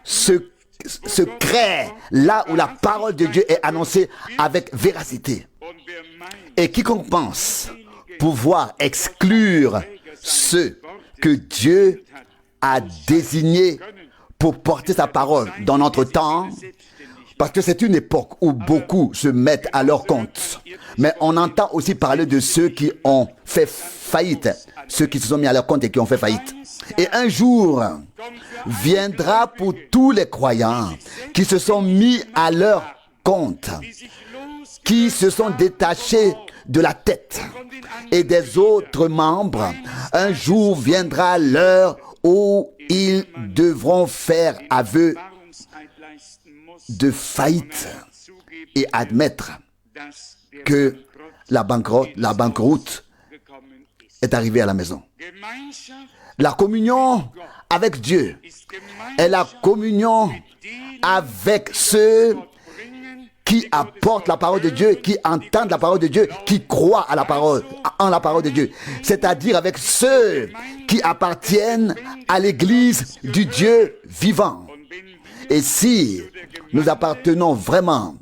se crée là où la parole de Dieu est annoncée avec véracité. Et quiconque pense pouvoir exclure ceux que Dieu a désignés pour porter sa parole dans notre temps, parce que c'est une époque où beaucoup se mettent à leur compte. Mais on entend aussi parler de ceux qui ont fait faillite, ceux qui se sont mis à leur compte et qui ont fait faillite. Et un jour viendra pour tous les croyants qui se sont mis à leur compte, qui se sont détachés de la tête et des autres membres. Un jour viendra l'heure où ils devront faire aveu de faillite et admettre que la banqueroute est arrivée à la maison. La communion avec Dieu est la communion avec ceux qui apportent la parole de Dieu, qui entendent la parole de Dieu, qui croient à la parole, en la parole de Dieu. C'est-à-dire avec ceux qui appartiennent à l'église du Dieu vivant. Et si nous appartenons vraiment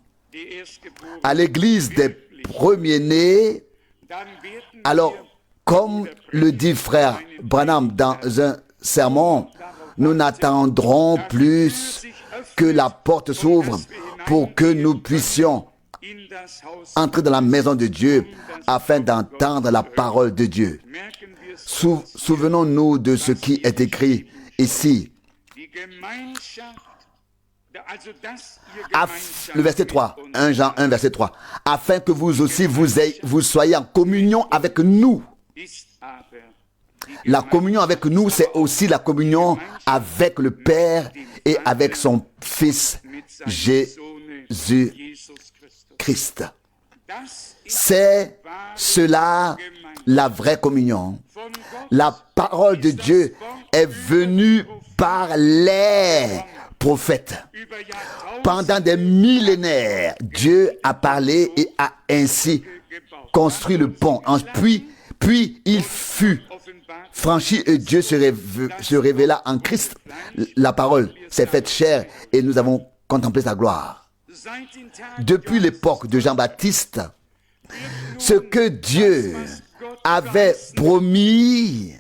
à l'église des premiers-nés, alors, comme le dit frère Branham dans un sermon, nous n'attendrons plus que la porte s'ouvre pour que nous puissions entrer dans la maison de Dieu afin d'entendre la parole de Dieu. Souvenons-nous de ce qui est écrit ici. Le verset 3, 1 Jean 1, verset 3. Afin que vous aussi vous soyez en communion avec nous. La communion avec nous, c'est aussi la communion avec le Père et avec son Fils Jésus-Christ. C'est cela la vraie communion. La parole de Dieu est venue par les prophètes. Pendant des millénaires, Dieu a parlé et a ainsi construit le pont. Puis il fut franchi et Dieu se révéla en Christ. La parole s'est faite chair et nous avons contemplé sa gloire. Depuis l'époque de Jean-Baptiste, ce que Dieu avait promis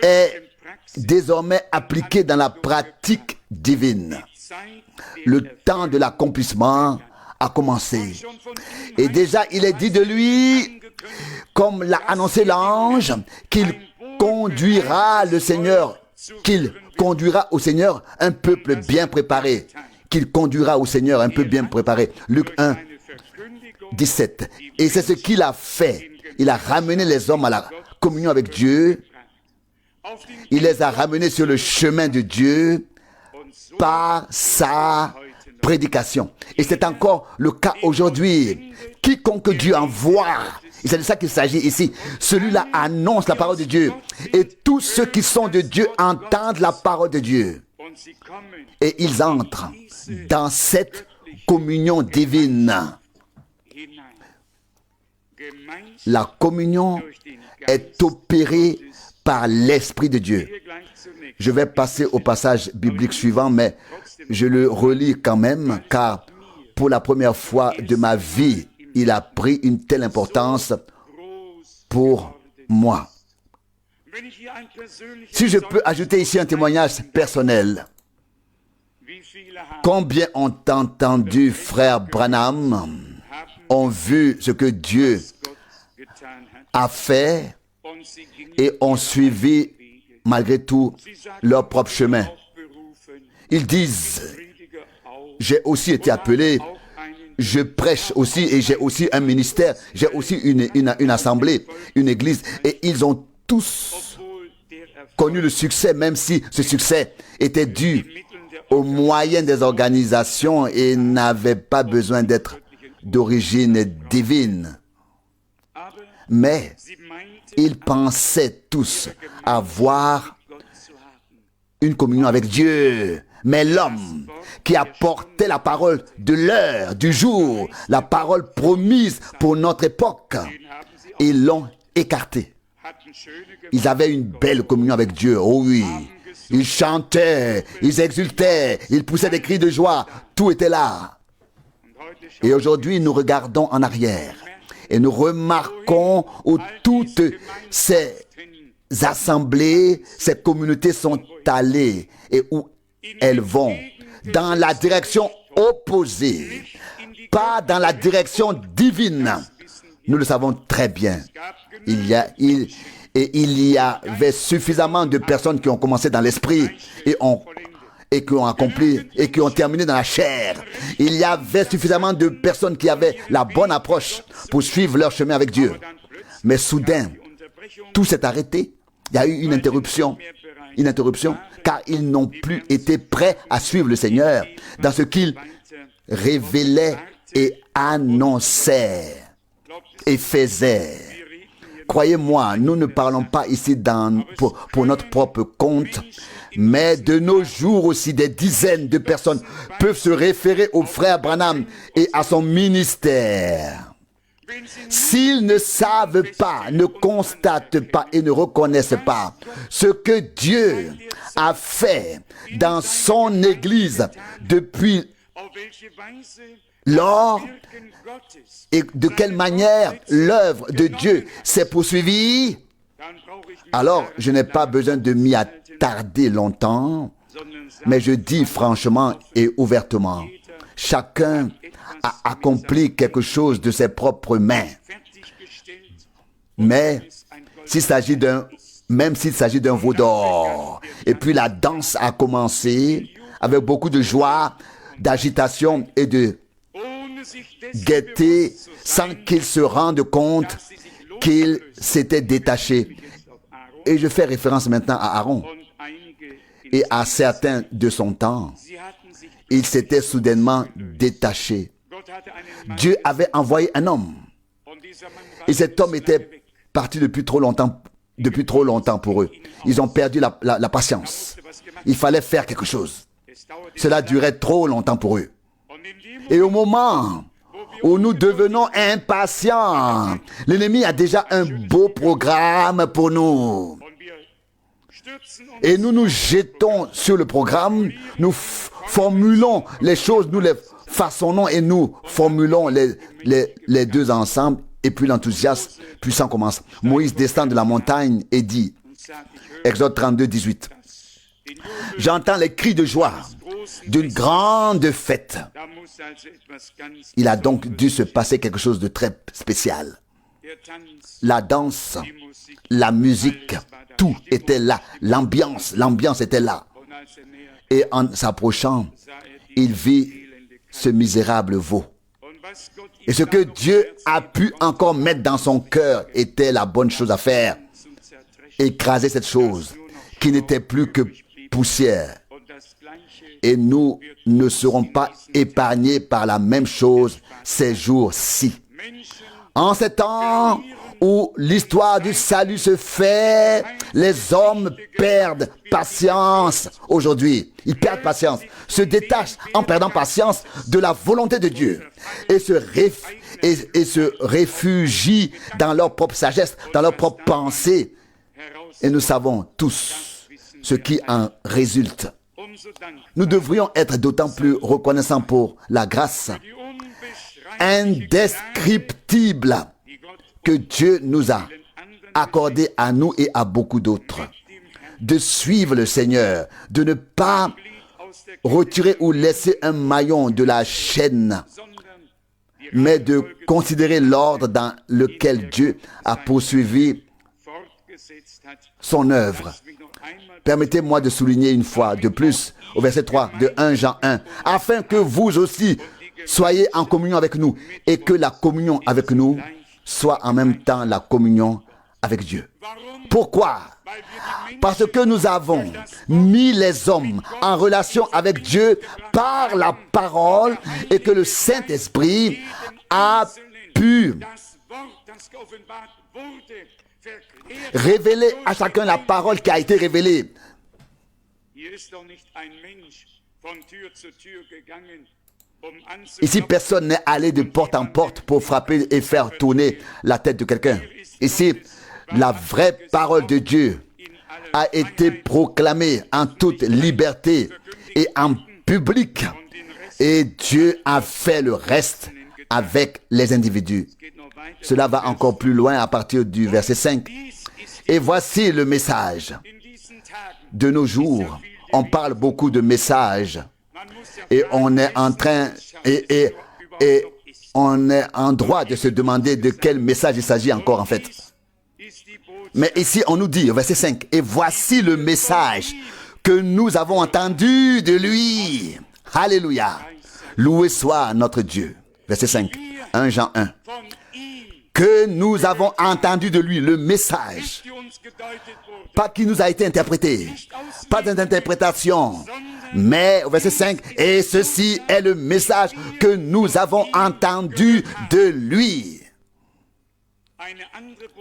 est désormais appliqué dans la pratique divine. Le temps de l'accomplissement a commencé. Et déjà, il est dit de lui, comme l'a annoncé l'ange, qu'il conduira le Seigneur, qu'il conduira au Seigneur un peuple bien préparé. Qu'il conduira au Seigneur un peuple bien préparé. Luc 1, 17. Et c'est ce qu'il a fait. Il a ramené les hommes à la communion avec Dieu. Il les a ramenés sur le chemin de Dieu par sa prédication. Et c'est encore le cas aujourd'hui. Quiconque Dieu envoie, et c'est de ça qu'il s'agit ici, celui-là annonce la parole de Dieu. Et tous ceux qui sont de Dieu entendent la parole de Dieu. Et ils entrent dans cette communion divine. La communion est opérée par l'Esprit de Dieu. Je vais passer au passage biblique suivant, mais je le relis quand même, car pour la première fois de ma vie, il a pris une telle importance pour moi. Si je peux ajouter ici un témoignage personnel, combien ont entendu frère Branham, ont vu ce que Dieu a fait et ont suivi malgré tout leur propre chemin. Ils disent, j'ai aussi été appelé, je prêche aussi et j'ai aussi un ministère, j'ai aussi une assemblée, une église, et ils ont tous connu le succès, même si ce succès était dû aux moyens des organisations et n'avait pas besoin d'être d'origine divine. Mais ils pensaient tous avoir une communion avec Dieu. Mais l'homme qui apportait la parole de l'heure, du jour, la parole promise pour notre époque, ils l'ont écarté. Ils avaient une belle communion avec Dieu, oh oui. Ils chantaient, ils exultaient, ils poussaient des cris de joie, tout était là. Et aujourd'hui, nous regardons en arrière et nous remarquons où toutes ces assemblées, ces communautés sont allées et où elles vont? Dans la direction opposée, pas dans la direction divine. Nous le savons très bien. Il y avait suffisamment de personnes qui ont commencé dans l'esprit et qui ont accompli et qui ont terminé dans la chair. Il y avait suffisamment de personnes qui avaient la bonne approche pour suivre leur chemin avec Dieu. Mais soudain, tout s'est arrêté. Il y a eu une interruption, car ils n'ont plus été prêts à suivre le Seigneur dans ce qu'il révélait et annonçait et faisait. Croyez-moi, nous ne parlons pas ici pour notre propre compte, mais de nos jours aussi, des dizaines de personnes peuvent se référer au frère Branham et à son ministère. S'ils ne savent pas, ne constatent pas et ne reconnaissent pas ce que Dieu a fait dans son Église depuis lors et de quelle manière l'œuvre de Dieu s'est poursuivie, alors je n'ai pas besoin de m'y attarder longtemps, mais je dis franchement et ouvertement, chacun a accompli quelque chose de ses propres mains. Mais même s'il s'agit d'un veau d'or, et puis la danse a commencé avec beaucoup de joie, d'agitation et de gaieté, sans qu'il se rende compte qu'il s'était détaché. Et je fais référence maintenant à Aaron et à certains de son temps. Il s'était soudainement détaché. Dieu avait envoyé un homme. Et cet homme était parti depuis trop longtemps pour eux. Ils ont perdu la patience. Il fallait faire quelque chose. Cela durait trop longtemps pour eux. Et au moment où nous devenons impatients, l'ennemi a déjà un beau programme pour nous. Et nous nous jetons sur le programme, nous formulons les choses, nous les façonnons et nous formulons les deux ensemble. Et puis l'enthousiasme puissant commence. Moïse descend de la montagne et dit, Exode 32, 18, « J'entends les cris de joie d'une grande fête. » Il a donc dû se passer quelque chose de très spécial. La danse, la musique, tout était là. L'ambiance était là. Et en s'approchant, il vit ce misérable veau. Et ce que Dieu a pu encore mettre dans son cœur était la bonne chose à faire. Écraser cette chose qui n'était plus que poussière. Et nous ne serons pas épargnés par la même chose ces jours-ci. En ces temps où l'histoire du salut se fait, les hommes perdent patience aujourd'hui. Ils perdent patience, se détachent en perdant patience de la volonté de Dieu et se réfugient dans leur propre sagesse, dans leur propre pensée. Et nous savons tous ce qui en résulte. Nous devrions être d'autant plus reconnaissants pour la grâce indescriptible que Dieu nous a accordée à nous et à beaucoup d'autres. De suivre le Seigneur, de ne pas retirer ou laisser un maillon de la chaîne, mais de considérer l'ordre dans lequel Dieu a poursuivi son œuvre. Permettez-moi de souligner une fois de plus au verset 3 de 1 Jean 1, afin que vous aussi soyez en communion avec nous et que la communion avec nous soit en même temps la communion avec Dieu. Pourquoi? Parce que nous avons mis les hommes en relation avec Dieu par la parole et que le Saint-Esprit a pu révéler à chacun la parole qui a été révélée. Ici, personne n'est allé de porte en porte pour frapper et faire tourner la tête de quelqu'un. Ici, la vraie parole de Dieu a été proclamée en toute liberté et en public. Et Dieu a fait le reste avec les individus. Cela va encore plus loin à partir du verset 5. Et voici le message. De nos jours, on parle beaucoup de messages. Et on est en train, et on est en droit de se demander de quel message il s'agit encore en fait. Mais ici, on nous dit, au verset 5, « Et voici le message que nous avons entendu de lui. » Alléluia. Loué soit notre Dieu. Verset 5, 1 Jean 1. Que nous avons entendu de lui, le message. Pas qui nous a été interprété. Pas d'interprétation. Mais, au verset 5, « Et ceci est le message que nous avons entendu de lui. »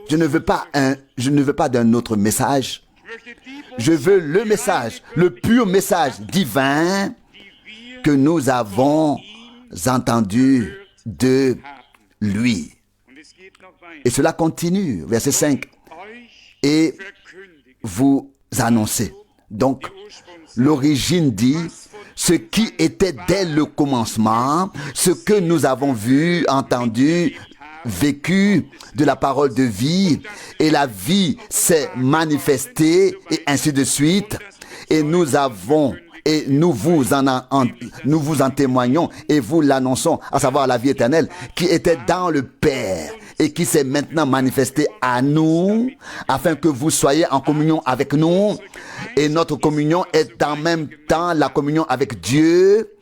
Je ne veux pas d'un autre message. Je veux le message, le pur message divin que nous avons entendu de lui. Et cela continue, verset 5. Et vous annoncez. Donc, l'origine dit ce qui était dès le commencement, ce que nous avons vu, entendu, vécu de la parole de vie, et la vie s'est manifestée, et ainsi de suite. Et nous avons, et nous vous en témoignons, et vous l'annonçons, à savoir la vie éternelle, qui était dans le Père, et qui s'est maintenant manifestée à nous, afin que vous soyez en communion avec nous. Et notre communion est en même temps la communion avec Dieu,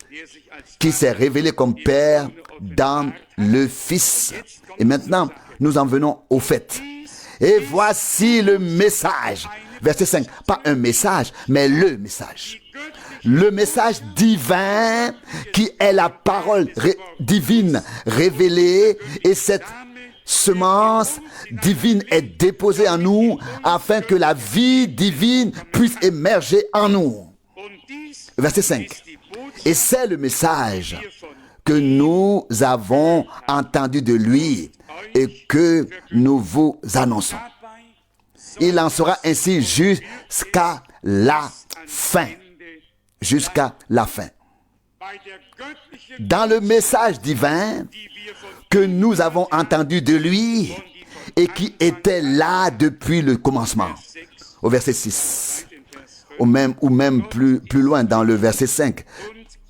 qui s'est révélé comme Père dans le Fils. Et maintenant, nous en venons au fait. Et voici le message. Verset 5. Pas un message, mais le message. Le message divin qui est la parole divine révélée. Et cette semence divine est déposée en nous afin que la vie divine puisse émerger en nous. Verset 5. Et c'est le message que nous avons entendu de lui et que nous vous annonçons. Il en sera ainsi jusqu'à la fin. Jusqu'à la fin. Dans le message divin que nous avons entendu de lui et qui était là depuis le commencement. Au verset 6. Ou même plus loin dans le verset 5.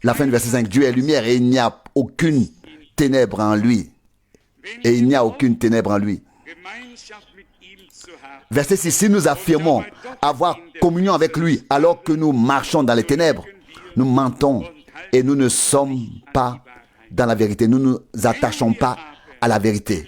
La fin du verset 5. Dieu est lumière et il n'y a aucune ténèbre en lui. Et il n'y a aucune ténèbre en lui. Verset 6. Si nous affirmons avoir communion avec lui alors que nous marchons dans les ténèbres, nous mentons et nous ne sommes pas dans la vérité. Nous ne nous attachons pas à la vérité.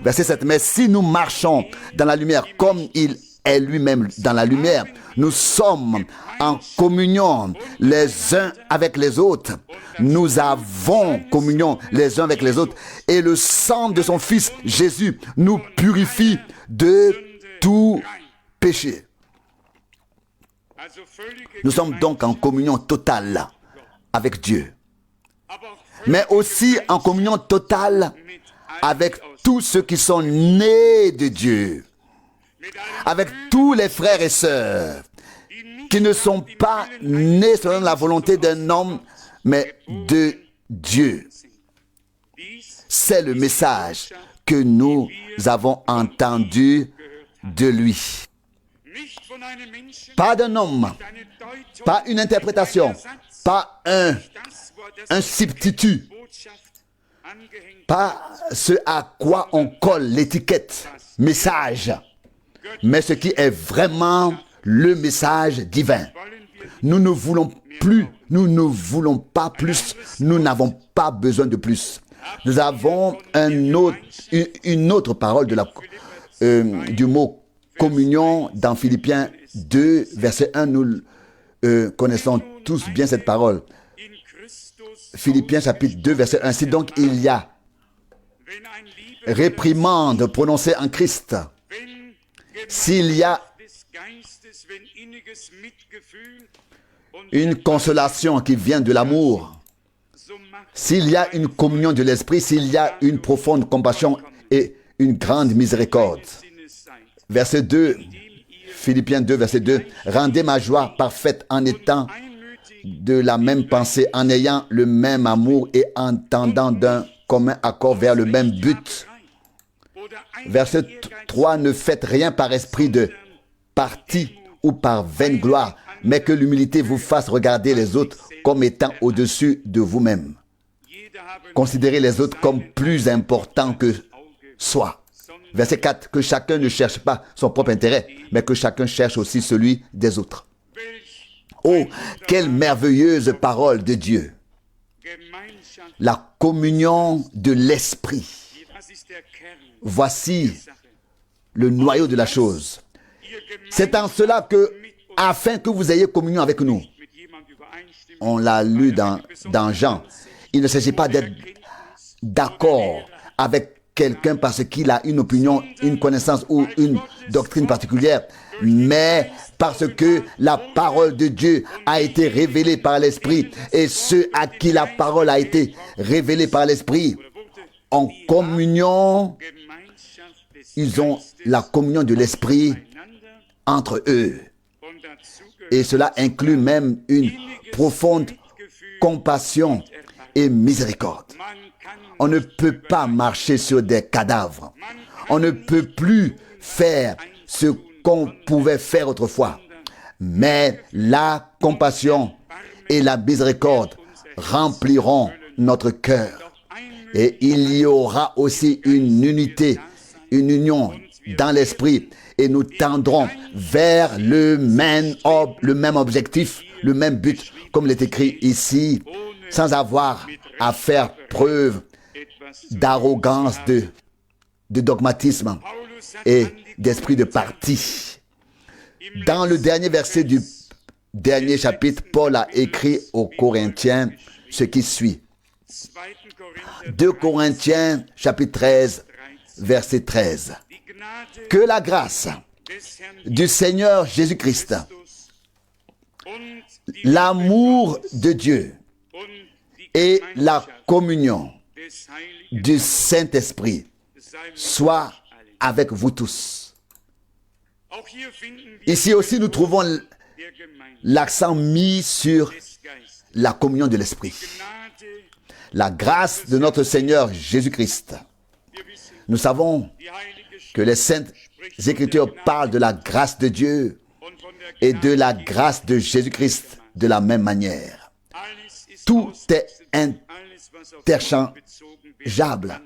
Verset 7. Mais si nous marchons dans la lumière comme il est lui-même dans la lumière, nous sommes en communion les uns avec les autres. Nous avons communion les uns avec les autres. Et le sang de son Fils, Jésus, nous purifie de tout péché. Nous sommes donc en communion totale avec Dieu. Mais aussi en communion totale avec tous ceux qui sont nés de Dieu. Avec tous les frères et sœurs qui ne sont pas nés selon la volonté d'un homme, mais de Dieu. C'est le message que nous avons entendu de lui. Pas d'un homme, pas une interprétation, pas un substitut, pas ce à quoi on colle l'étiquette message, mais ce qui est vraiment le message divin. Nous ne voulons pas plus, nous n'avons pas besoin de plus. Nous avons une autre parole du mot communion dans Philippiens 2, verset 1. Nous connaissons tous bien cette parole. Philippiens chapitre 2, verset 1. Si donc il y a réprimande prononcée en Christ, s'il y a une consolation qui vient de l'amour, s'il y a une communion de l'esprit, s'il y a une profonde compassion et une grande miséricorde. Verset 2, Philippiens 2, verset 2. Rendez ma joie parfaite en étant de la même pensée, en ayant le même amour et en tendant d'un commun accord vers le même but. Verset 3, ne faites rien par esprit de parti ou par vaine gloire, mais que l'humilité vous fasse regarder les autres comme étant au-dessus de vous-même. Considérez les autres comme plus importants que soi. Verset 4, que chacun ne cherche pas son propre intérêt, mais que chacun cherche aussi celui des autres. Oh, quelle merveilleuse parole de Dieu! La communion de l'esprit. Voici le noyau de la chose. C'est en cela que, afin que vous ayez communion avec nous, on l'a lu dans Jean, il ne s'agit pas d'être d'accord avec quelqu'un parce qu'il a une opinion, une connaissance ou une doctrine particulière, mais parce que la parole de Dieu a été révélée par l'Esprit, et ceux à qui la parole a été révélée par l'Esprit, en communion, ils ont la communion de l'Esprit entre eux. Et cela inclut même une profonde compassion et miséricorde. On ne peut pas marcher sur des cadavres. On ne peut plus faire ce qu'on pouvait faire autrefois. Mais la compassion et la miséricorde rempliront notre cœur. Et il y aura aussi une unité, une union dans l'esprit. Et nous tendrons vers le même objectif, le même but, comme il est écrit ici, sans avoir à faire preuve d'arrogance, de dogmatisme et d'esprit de parti. Dans le dernier verset du dernier chapitre, Paul a écrit aux Corinthiens ce qui suit. 2 Corinthiens, chapitre 13, verset 13. Que la grâce du Seigneur Jésus-Christ, l'amour de Dieu et la communion du Saint-Esprit soit avec vous tous. Ici aussi, nous trouvons l'accent mis sur la communion de l'Esprit. La grâce de notre Seigneur Jésus-Christ. Nous savons que les Saintes Écritures parlent de la grâce de Dieu et de la grâce de Jésus-Christ de la même manière. Tout est interchangeable.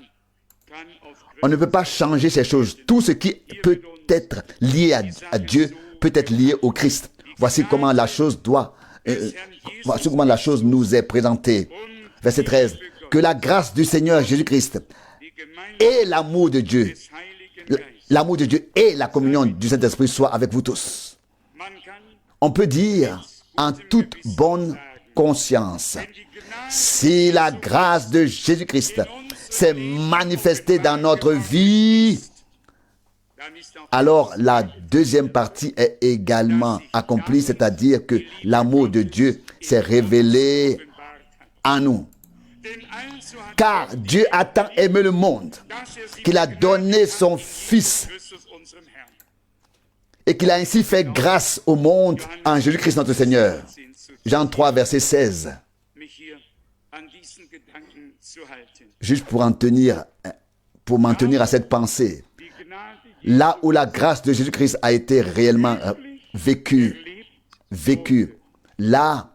On ne peut pas changer ces choses. Tout ce qui peut être lié à Dieu peut être lié au Christ. Voici comment la chose voici comment la chose nous est présentée. Verset 13. Que la grâce du Seigneur Jésus-Christ et l'amour de Dieu et la communion du Saint-Esprit soient avec vous tous. On peut dire en toute bonne conscience, si la grâce de Jésus-Christ s'est manifestée dans notre vie, alors la deuxième partie est également accomplie, c'est-à-dire que l'amour de Dieu s'est révélé en nous. Car Dieu a tant aimé le monde qu'il a donné son Fils et qu'il a ainsi fait grâce au monde en Jésus-Christ notre Seigneur. Jean 3, verset 16. Juste pour m'en tenir à cette pensée. Là où la grâce de Jésus-Christ a été réellement vécue, là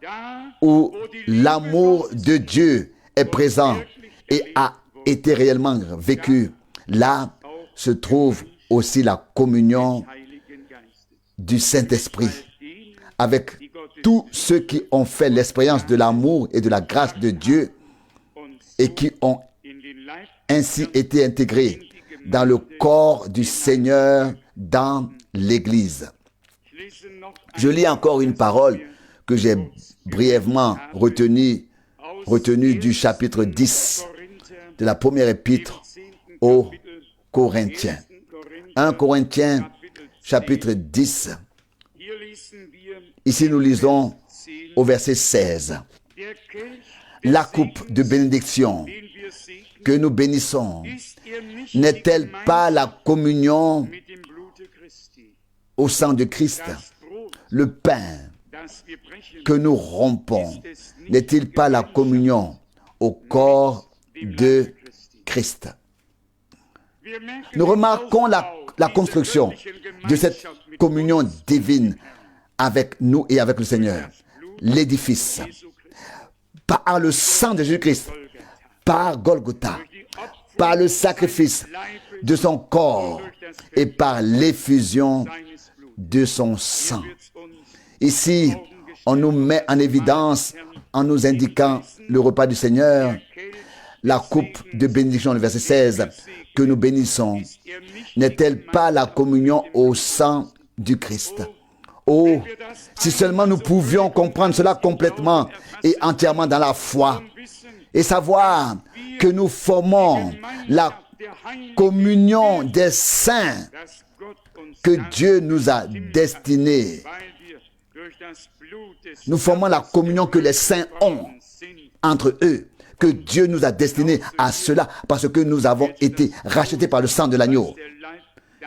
où l'amour de Dieu est présent et a été réellement vécu, là se trouve aussi la communion du Saint-Esprit avec tous ceux qui ont fait l'expérience de l'amour et de la grâce de Dieu et qui ont ainsi été intégrés dans le corps du Seigneur dans l'Église. Je lis encore une parole que j'ai brièvement retenue du chapitre 10 de la première épître aux Corinthiens. 1 Corinthiens, chapitre 10. Ici, nous lisons au verset 16. La coupe de bénédiction que nous bénissons n'est-elle pas la communion au sang de Christ? Le pain que nous rompons n'est-il pas la communion au corps de Christ? nous remarquons la construction de cette communion divine avec nous et avec le Seigneur. L'édifice, par le sang de Jésus-Christ, par Golgotha, par le sacrifice de son corps et par l'effusion de son sang. Ici, on nous met en évidence en nous indiquant le repas du Seigneur, la coupe de bénédiction, le verset 16, que nous bénissons. N'est-elle pas la communion au sang du Christ? Oh, si seulement nous pouvions comprendre cela complètement et entièrement dans la foi et savoir que nous formons la communion des saints que Dieu nous a destinés. Nous formons la communion que les saints ont entre eux, que Dieu nous a destinés à cela parce que nous avons été rachetés par le sang de l'agneau.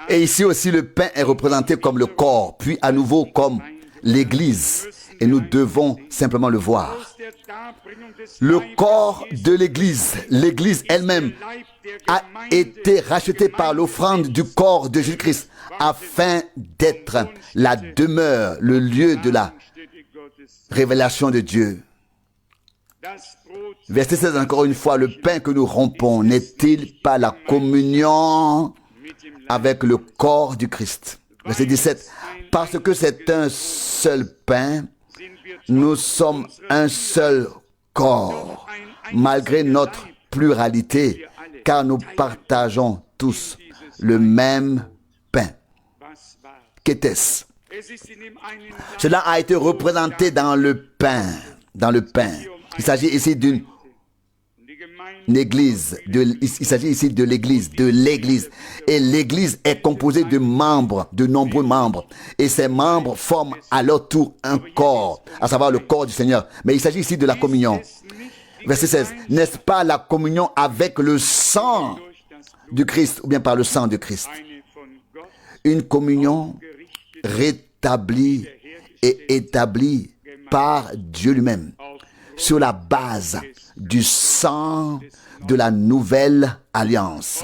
Et ici aussi, le pain est représenté comme le corps, puis à nouveau comme l'Église. Et nous devons simplement le voir. Le corps de l'Église, l'Église elle-même, a été rachetée par l'offrande du corps de Jésus-Christ afin d'être la demeure, le lieu de la révélation de Dieu. Verset 16, encore une fois, le pain que nous rompons n'est-il pas la communion avec le corps du Christ? Verset 17, parce que c'est un seul pain, nous sommes un seul corps, malgré notre pluralité, car nous partageons tous le même pain. Qu'était-ce? Cela a été représenté dans le pain. Il s'agit ici d'une église. Il s'agit ici de l'église. Et l'église est composée de membres, de nombreux membres. Et ces membres forment à leur tour un corps, à savoir le corps du Seigneur. Mais il s'agit ici de la communion. Verset 16. N'est-ce pas la communion avec le sang du Christ ou bien par le sang de Christ? Une communion rétablie et établie par Dieu lui-même sur la base du sang de la nouvelle alliance.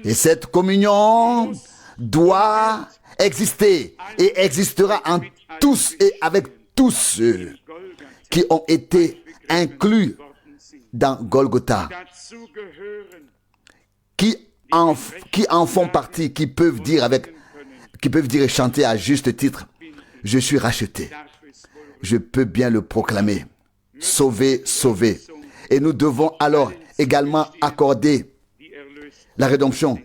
Et cette communion doit exister et existera en tous et avec tous ceux qui ont été inclus dans Golgotha, qui en font partie, qui peuvent dire et chanter à juste titre, je suis racheté. Je peux bien le proclamer. Sauvé, sauvé. Et nous devons alors également accorder la rédemption.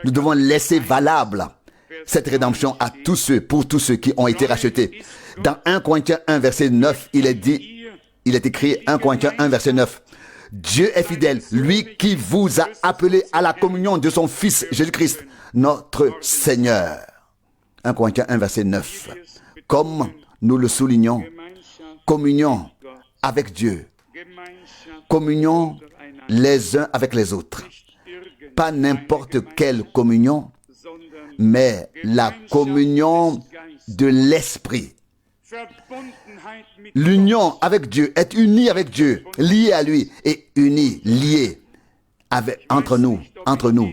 Nous devons laisser valable cette rédemption à tous ceux, pour tous ceux qui ont été rachetés. Dans 1 Corinthiens 1, verset 9, il est écrit 1 Corinthiens 1, verset 9. Dieu est fidèle, lui qui vous a appelé à la communion de son Fils Jésus-Christ, notre Seigneur. 1 Corinthiens 1, verset 9. Comme nous le soulignons, communion avec Dieu, communion les uns avec les autres. Pas n'importe quelle communion, mais la communion de l'Esprit. L'union avec Dieu, être uni avec Dieu, lié à lui et uni, lié entre nous,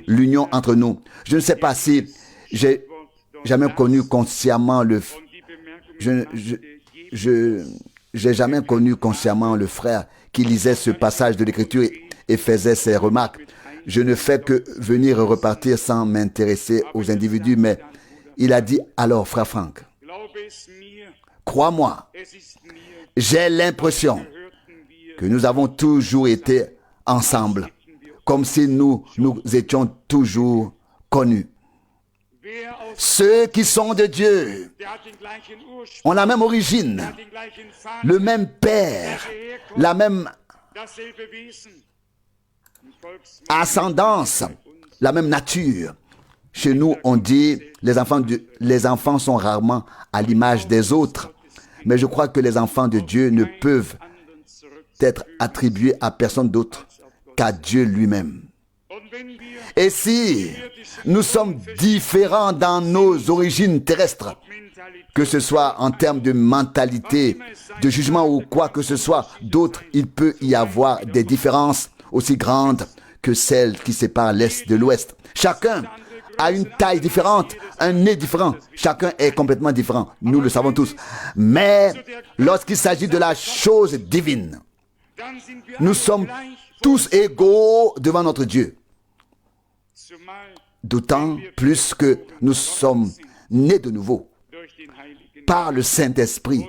l'union entre nous. Je ne sais pas si j'ai jamais connu consciemment j'ai jamais connu consciemment le frère qui lisait ce passage de l'Écriture et faisait ses remarques. Je ne fais que venir et repartir sans m'intéresser aux individus, mais il a dit, alors frère Franck, crois-moi, j'ai l'impression que nous avons toujours été ensemble, comme si nous étions toujours connus. Ceux qui sont de Dieu ont la même origine, le même Père, la même ascendance, la même nature. Chez nous, on dit les enfants sont rarement à l'image des autres. Mais je crois que les enfants de Dieu ne peuvent être attribués à personne d'autre qu'à Dieu lui-même. Et si nous sommes différents dans nos origines terrestres, que ce soit en termes de mentalité, de jugement ou quoi que ce soit d'autre, il peut y avoir des différences aussi grandes que celle qui sépare l'Est de l'Ouest. Chacun a une taille différente, un nez différent. Chacun est complètement différent. Nous le savons tous. Mais lorsqu'il s'agit de la chose divine, nous sommes tous égaux devant notre Dieu. D'autant plus que nous sommes nés de nouveau par le Saint-Esprit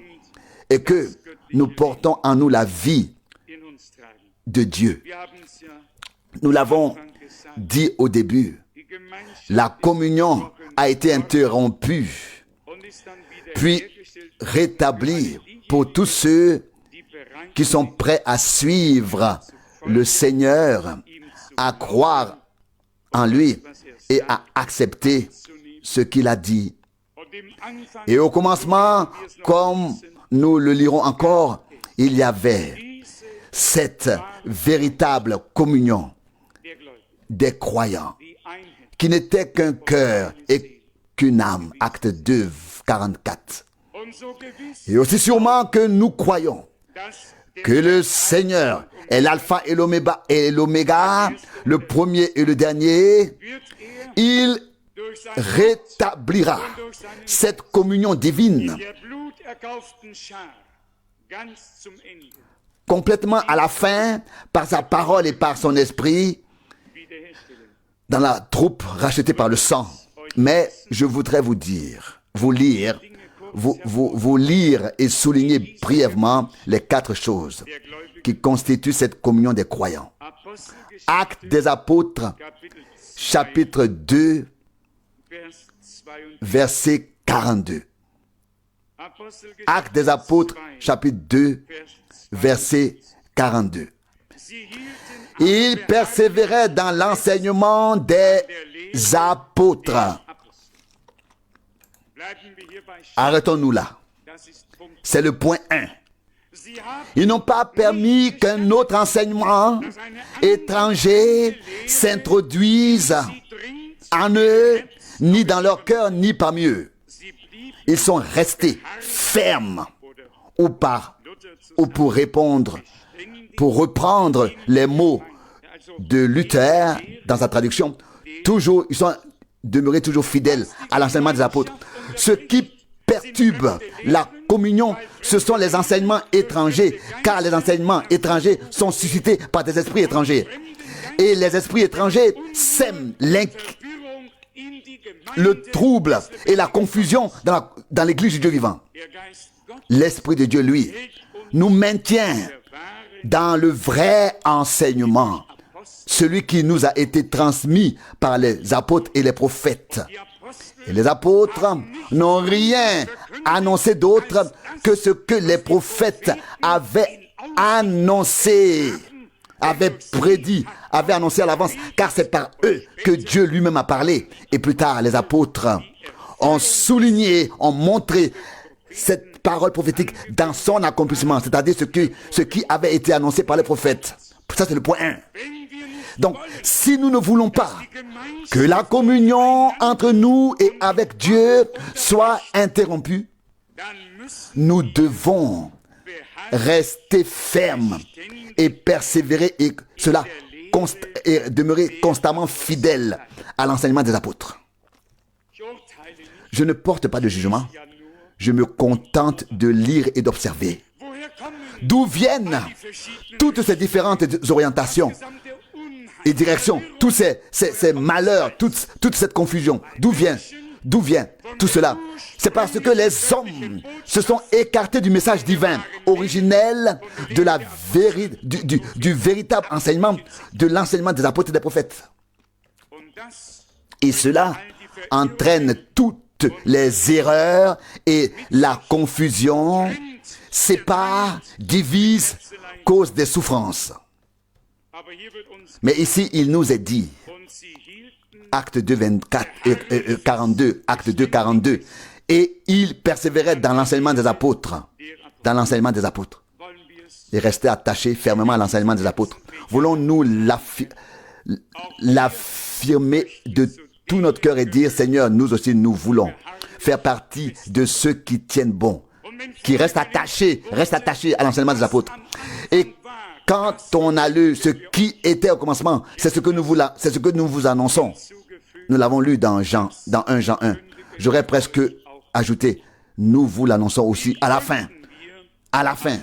et que nous portons en nous la vie de Dieu. Nous l'avons dit au début, la communion a été interrompue, puis rétablie pour tous ceux qui sont prêts à suivre le Seigneur, à croire en lui et à accepter ce qu'il a dit. Et au commencement, comme nous le lirons encore, il y avait cette véritable communion des croyants qui n'était qu'un cœur et qu'une âme. Acte 2, 44. Et aussi sûrement que nous croyons que le Seigneur est l'alpha et l'oméga, le premier et le dernier, il rétablira cette communion divine complètement à la fin par sa parole et par son esprit dans la troupe rachetée par le sang. Mais je voudrais vous dire, vous lire et souligner brièvement les 4 choses qui constituent cette communion des croyants. Actes des apôtres, chapitre 2, verset 42. Actes des apôtres, chapitre 2, verset 42. Ils persévéraient dans l'enseignement des apôtres. Arrêtons-nous là. C'est le point 1. Ils n'ont pas permis qu'un autre enseignement étranger s'introduise en eux, ni dans leur cœur, ni parmi eux. Ils sont restés fermes, ou pour reprendre les mots de Luther dans sa traduction, ils sont demeurés toujours fidèles à l'enseignement des apôtres. Ce qui perturbe la communion, ce sont les enseignements étrangers, car les enseignements étrangers sont suscités par des esprits étrangers. Et les esprits étrangers sèment le trouble et la confusion dans l'église du Dieu vivant. L'Esprit de Dieu, lui, nous maintient dans le vrai enseignement, celui qui nous a été transmis par les apôtres et les prophètes. Et les apôtres n'ont rien annoncé d'autre que ce que les prophètes avaient annoncé, avaient prédit, avaient annoncé à l'avance, car c'est par eux que Dieu lui-même a parlé. Et plus tard, les apôtres ont souligné, ont montré cette parole prophétique dans son accomplissement, c'est-à-dire ce qui avait été annoncé par les prophètes. Ça, c'est le point 1. Donc, si nous ne voulons pas que la communion entre nous et avec Dieu soit interrompue, nous devons rester fermes et persévérer et demeurer constamment fidèles à l'enseignement des apôtres. Je ne porte pas de jugement. Je me contente de lire et d'observer. D'où viennent toutes ces différentes orientations et directions, tous ces malheurs, toute cette confusion? D'où vient tout cela? C'est parce que les hommes se sont écartés du message divin, originel du véritable enseignement, de l'enseignement des apôtres et des prophètes. Et cela entraîne toutes les erreurs et la confusion, sépare, divise, cause des souffrances. Mais ici, il nous est dit, Acte 2, 42, Acte 2, 42, et il persévérait dans l'enseignement des apôtres, et restait attaché fermement à l'enseignement des apôtres. Voulons-nous l'affirmer de tout notre cœur et dire, Seigneur, nous aussi, nous voulons faire partie de ceux qui tiennent bon, qui restent attachés à l'enseignement des apôtres. Et Quand on a lu ce qui était au commencement, c'est ce que nous vous annonçons. Nous l'avons lu dans 1 Jean 1. J'aurais presque ajouté, nous vous l'annonçons aussi à la fin. À la fin.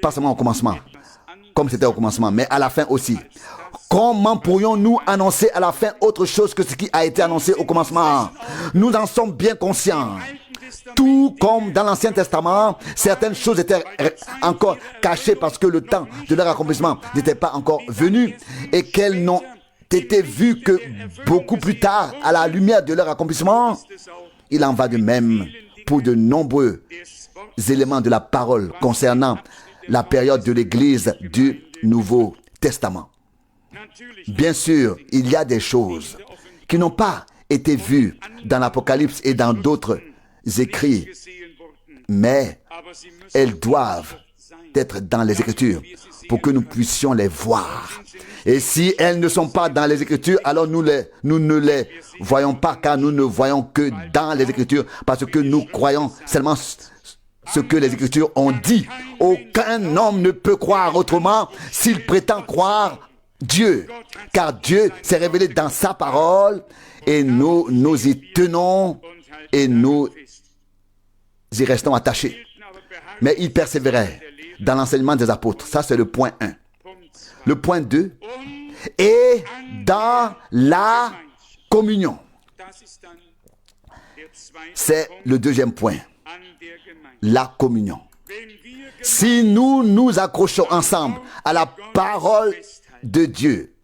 Pas seulement au commencement, comme c'était au commencement, mais à la fin aussi. Comment pourrions-nous annoncer à la fin autre chose que ce qui a été annoncé au commencement? Nous en sommes bien conscients. Tout comme dans l'Ancien Testament, certaines choses étaient encore cachées parce que le temps de leur accomplissement n'était pas encore venu et qu'elles n'ont été vues que beaucoup plus tard à la lumière de leur accomplissement. Il en va de même pour de nombreux éléments de la parole concernant la période de l'Église du Nouveau Testament. Bien sûr, il y a des choses qui n'ont pas été vues dans l'Apocalypse et dans d'autres écrits, mais elles doivent être dans les Écritures pour que nous puissions les voir. Et si elles ne sont pas dans les Écritures, alors nous ne les voyons pas, car nous ne voyons que dans les Écritures, parce que nous croyons seulement ce que les Écritures ont dit. Aucun homme ne peut croire autrement s'il prétend croire Dieu, car Dieu s'est révélé dans sa parole et nous y tenons et nous y restons attachés. Mais il persévérait dans l'enseignement des apôtres. Ça, c'est le point 1. Le point 2, et dans la communion. C'est le deuxième point. La communion. Si nous nous accrochons ensemble à la parole de Dieu,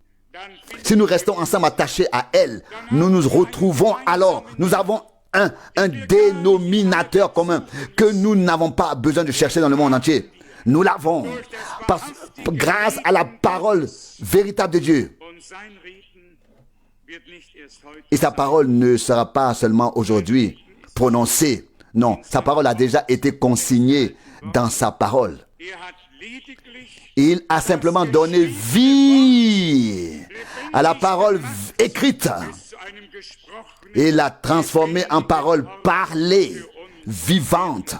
si nous restons ensemble attachés à elle, nous nous retrouvons alors, nous avons un dénominateur commun que nous n'avons pas besoin de chercher dans le monde entier. Nous l'avons grâce à la parole véritable de Dieu. Et sa parole ne sera pas seulement aujourd'hui prononcée. Non, sa parole a déjà été consignée dans sa parole. Il a simplement donné vie à la parole écrite et l'a transformée en parole parlée, vivante,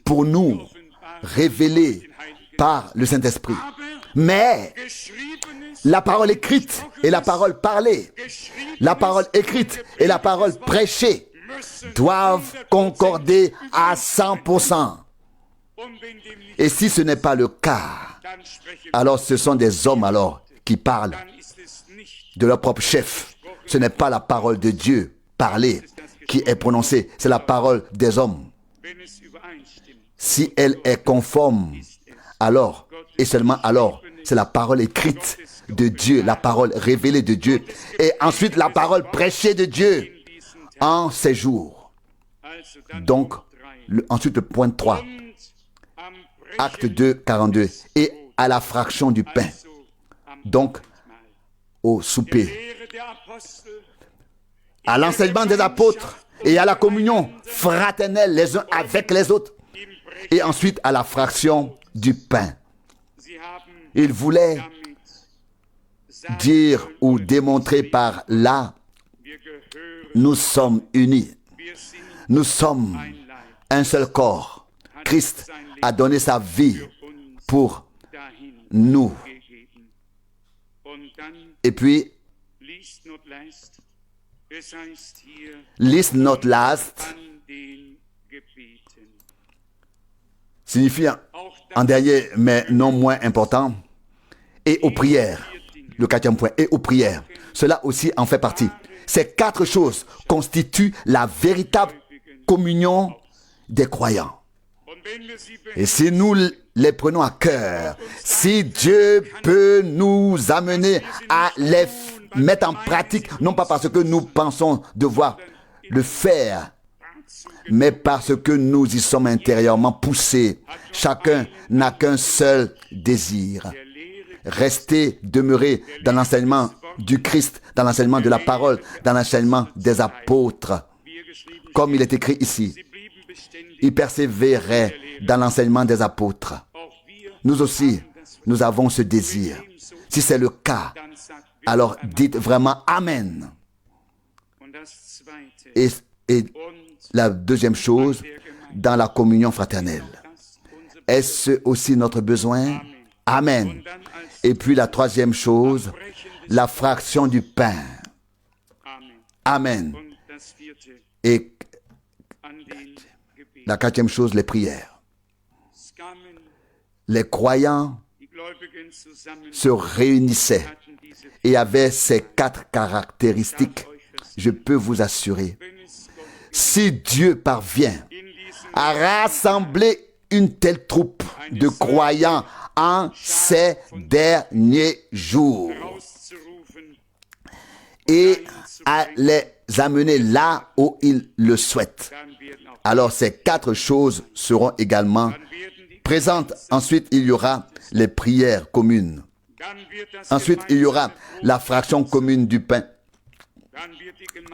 pour nous, révélée par le Saint-Esprit. Mais la parole écrite et la parole parlée, la parole écrite et la parole prêchée doivent concorder à 100%. Et si ce n'est pas le cas, alors ce sont des hommes qui parlent de leur propre chef. Ce n'est pas la parole de Dieu parlée qui est prononcée, c'est la parole des hommes. Si elle est conforme, alors, et seulement alors, c'est la parole écrite de Dieu, la parole révélée de Dieu, et ensuite la parole prêchée de Dieu en ces jours. Donc, ensuite le point 3, Acte 2, 42, et à la fraction du pain, donc au souper, à l'enseignement des apôtres et à la communion fraternelle les uns avec les autres, et ensuite à la fraction du pain. Il voulait dire ou démontrer par là, nous sommes unis, nous sommes un seul corps. Christ a donné sa vie pour nous. Et puis, list not last signifie en dernier, mais non moins important, et aux prières. Le quatrième point, et aux prières. Cela aussi en fait partie. Ces 4 choses constituent la véritable communion des croyants. Et si nous les prenons à cœur, si Dieu peut nous amener à les mettre en pratique, non pas parce que nous pensons devoir le faire, mais parce que nous y sommes intérieurement poussés. Chacun n'a qu'un seul désir. Rester, demeurer dans l'enseignement du Christ, dans l'enseignement de la parole, dans l'enseignement des apôtres. Comme il est écrit ici, ils persévéraient dans l'enseignement des apôtres. Nous aussi, nous avons ce désir. Si c'est le cas, alors dites vraiment Amen. Et la deuxième chose, dans la communion fraternelle. Est-ce aussi notre besoin? Amen. Et puis la troisième chose, la fraction du pain. Amen. Et la quatrième chose, les prières. Les croyants se réunissaient et avaient ces 4 caractéristiques. Je peux vous assurer, si Dieu parvient à rassembler une telle troupe de croyants en ces derniers jours et à les amener là où il le souhaite, alors ces 4 choses seront également présentes. Ensuite, il y aura les prières communes. Ensuite, il y aura la fraction commune du pain.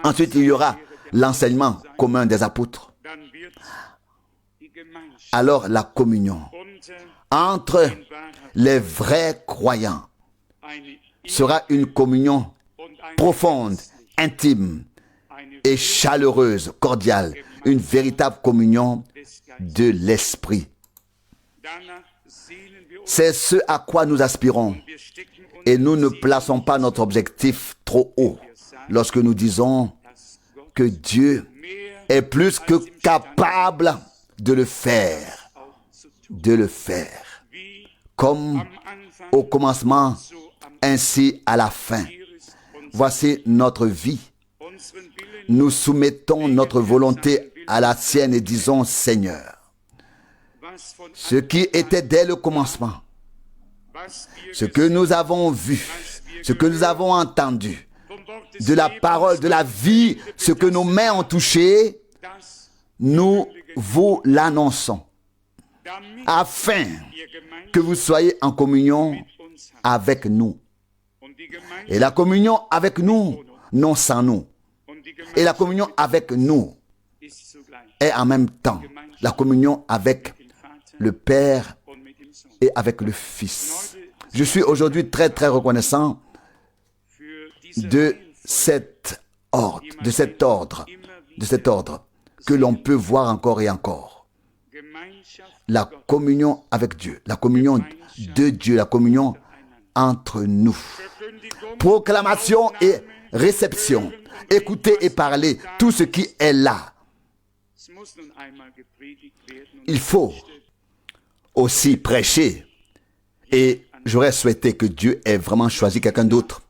Ensuite, il y aura l'enseignement commun des apôtres. Alors, la communion entre les vrais croyants sera une communion profonde, intime et chaleureuse, cordiale, une véritable communion de l'esprit. C'est ce à quoi nous aspirons et nous ne plaçons pas notre objectif trop haut lorsque nous disons que Dieu est plus que capable de le faire, comme au commencement, ainsi à la fin. Voici notre vie. Nous soumettons notre volonté à la sienne et disons, Seigneur, ce qui était dès le commencement, ce que nous avons vu, ce que nous avons entendu, de la parole, de la vie, ce que nos mains ont touché, nous vous l'annonçons, afin que vous soyez en communion avec nous. Et la communion avec nous, non sans nous. Et la communion avec nous est en même temps la communion avec le Père et avec le Fils. Je suis aujourd'hui très très reconnaissant de cet ordre que l'on peut voir encore et encore. La communion avec Dieu, la communion de Dieu, la communion entre nous. Proclamation et réception. Écoutez et parlez tout ce qui est là. Il faut aussi prêcher. Et j'aurais souhaité que Dieu ait vraiment choisi quelqu'un d'autre.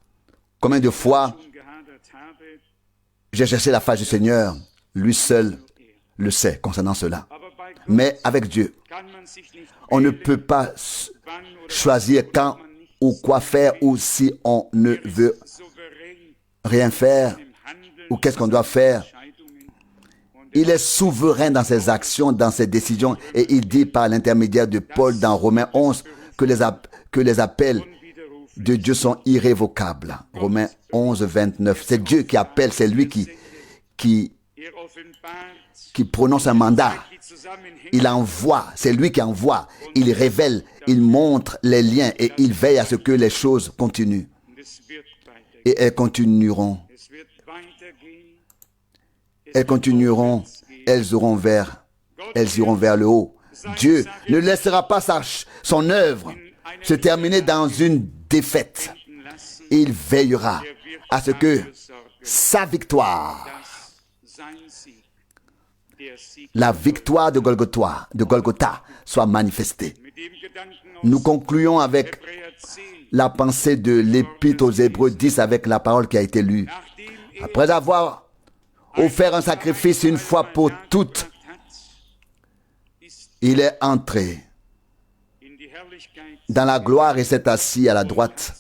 Combien de fois j'ai cherché la face du Seigneur, lui seul le sait concernant cela. Mais avec Dieu, on ne peut pas choisir quand ou quoi faire, ou si on ne veut rien faire, ou qu'est-ce qu'on doit faire. Il est souverain dans ses actions, dans ses décisions, et il dit par l'intermédiaire de Paul dans Romains 11 que les appels de Dieu sont irrévocables. Romains 11, 29. C'est Dieu qui appelle, c'est lui qui prononce un mandat. Il envoie, c'est lui qui envoie. Il révèle, il montre les liens et il veille à ce que les choses continuent. Et elles continueront. Elles continueront, elles iront vers le haut. Dieu ne laissera pas son œuvre se terminer dans une défaite. Il veillera à ce que sa victoire, la victoire de Golgotha soit manifestée. Nous concluons avec la pensée de l'Épître aux Hébreux 10 avec la parole qui a été lue. Après avoir offert un sacrifice une fois pour toutes, il est entré dans la gloire et s'est assis à la droite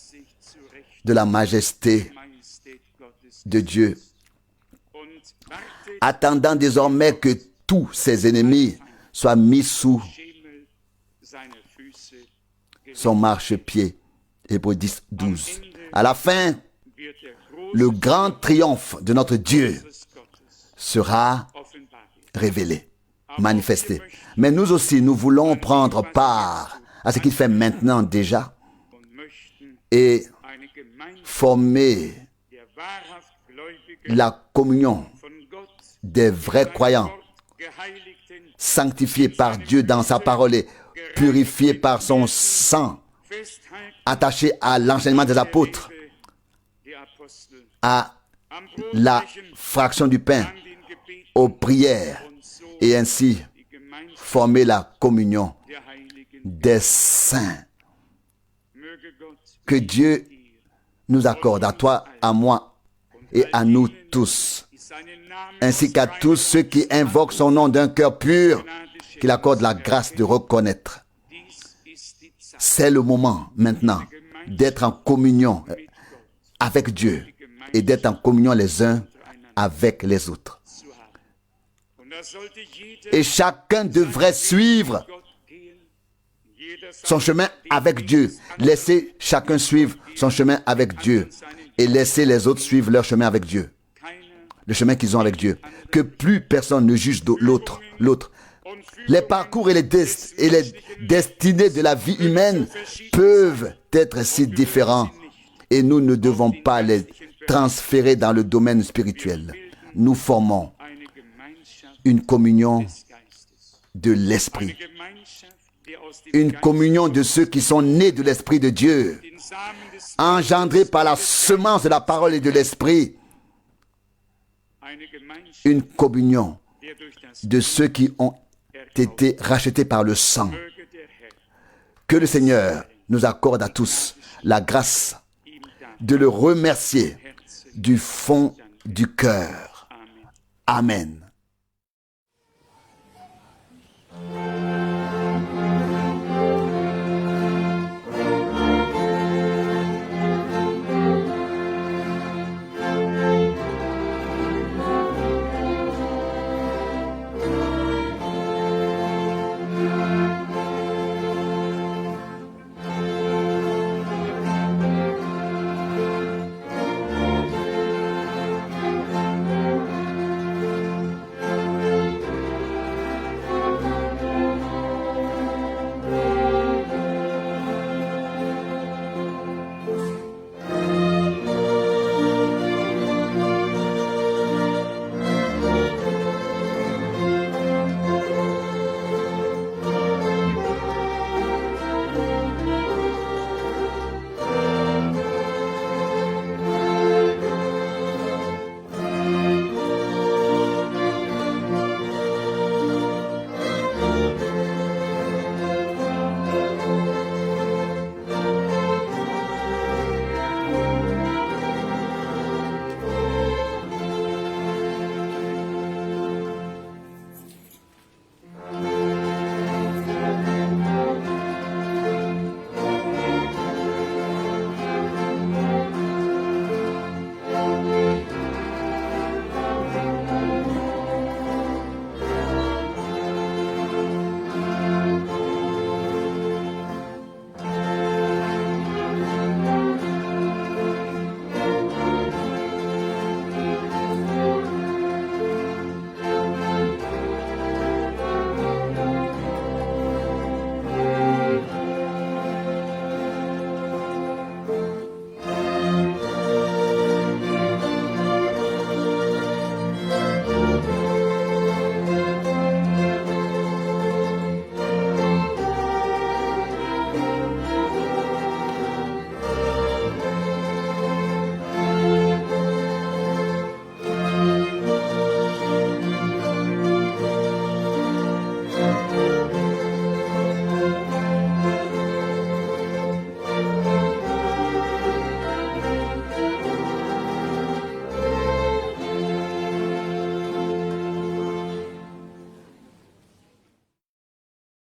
de la majesté de Dieu, attendant désormais que tous ses ennemis soient mis sous son marchepied. Hébreux 10, 12. À la fin, le grand triomphe de notre Dieu sera révélé, manifesté. Mais nous aussi, nous voulons prendre part à ce qu'il fait maintenant déjà et former la communion des vrais croyants, sanctifiés par Dieu dans sa parole et purifiés par son sang attachés à l'enseignement des apôtres, à la fraction du pain, aux prières, et ainsi former la communion des saints. Que Dieu nous accorde, à toi, à moi et à nous tous, ainsi qu'à tous ceux qui invoquent son nom d'un cœur pur, qu'il accorde la grâce de reconnaître. C'est le moment maintenant d'être en communion avec Dieu et d'être en communion les uns avec les autres. Et chacun devrait suivre son chemin avec Dieu. Laissez chacun suivre son chemin avec Dieu et laissez les autres suivre leur chemin avec Dieu. Le chemin qu'ils ont avec Dieu. Que plus personne ne juge l'autre. Les parcours et les destinées de la vie humaine peuvent être si différents et nous ne devons pas les transférer dans le domaine spirituel. Nous formons une communion de l'Esprit. Une communion de ceux qui sont nés de l'Esprit de Dieu, engendrés par la semence de la parole et de l'Esprit. Une communion de ceux qui ont été rachetés par le sang. Que le Seigneur nous accorde à tous la grâce de le remercier du fond du cœur. Amen.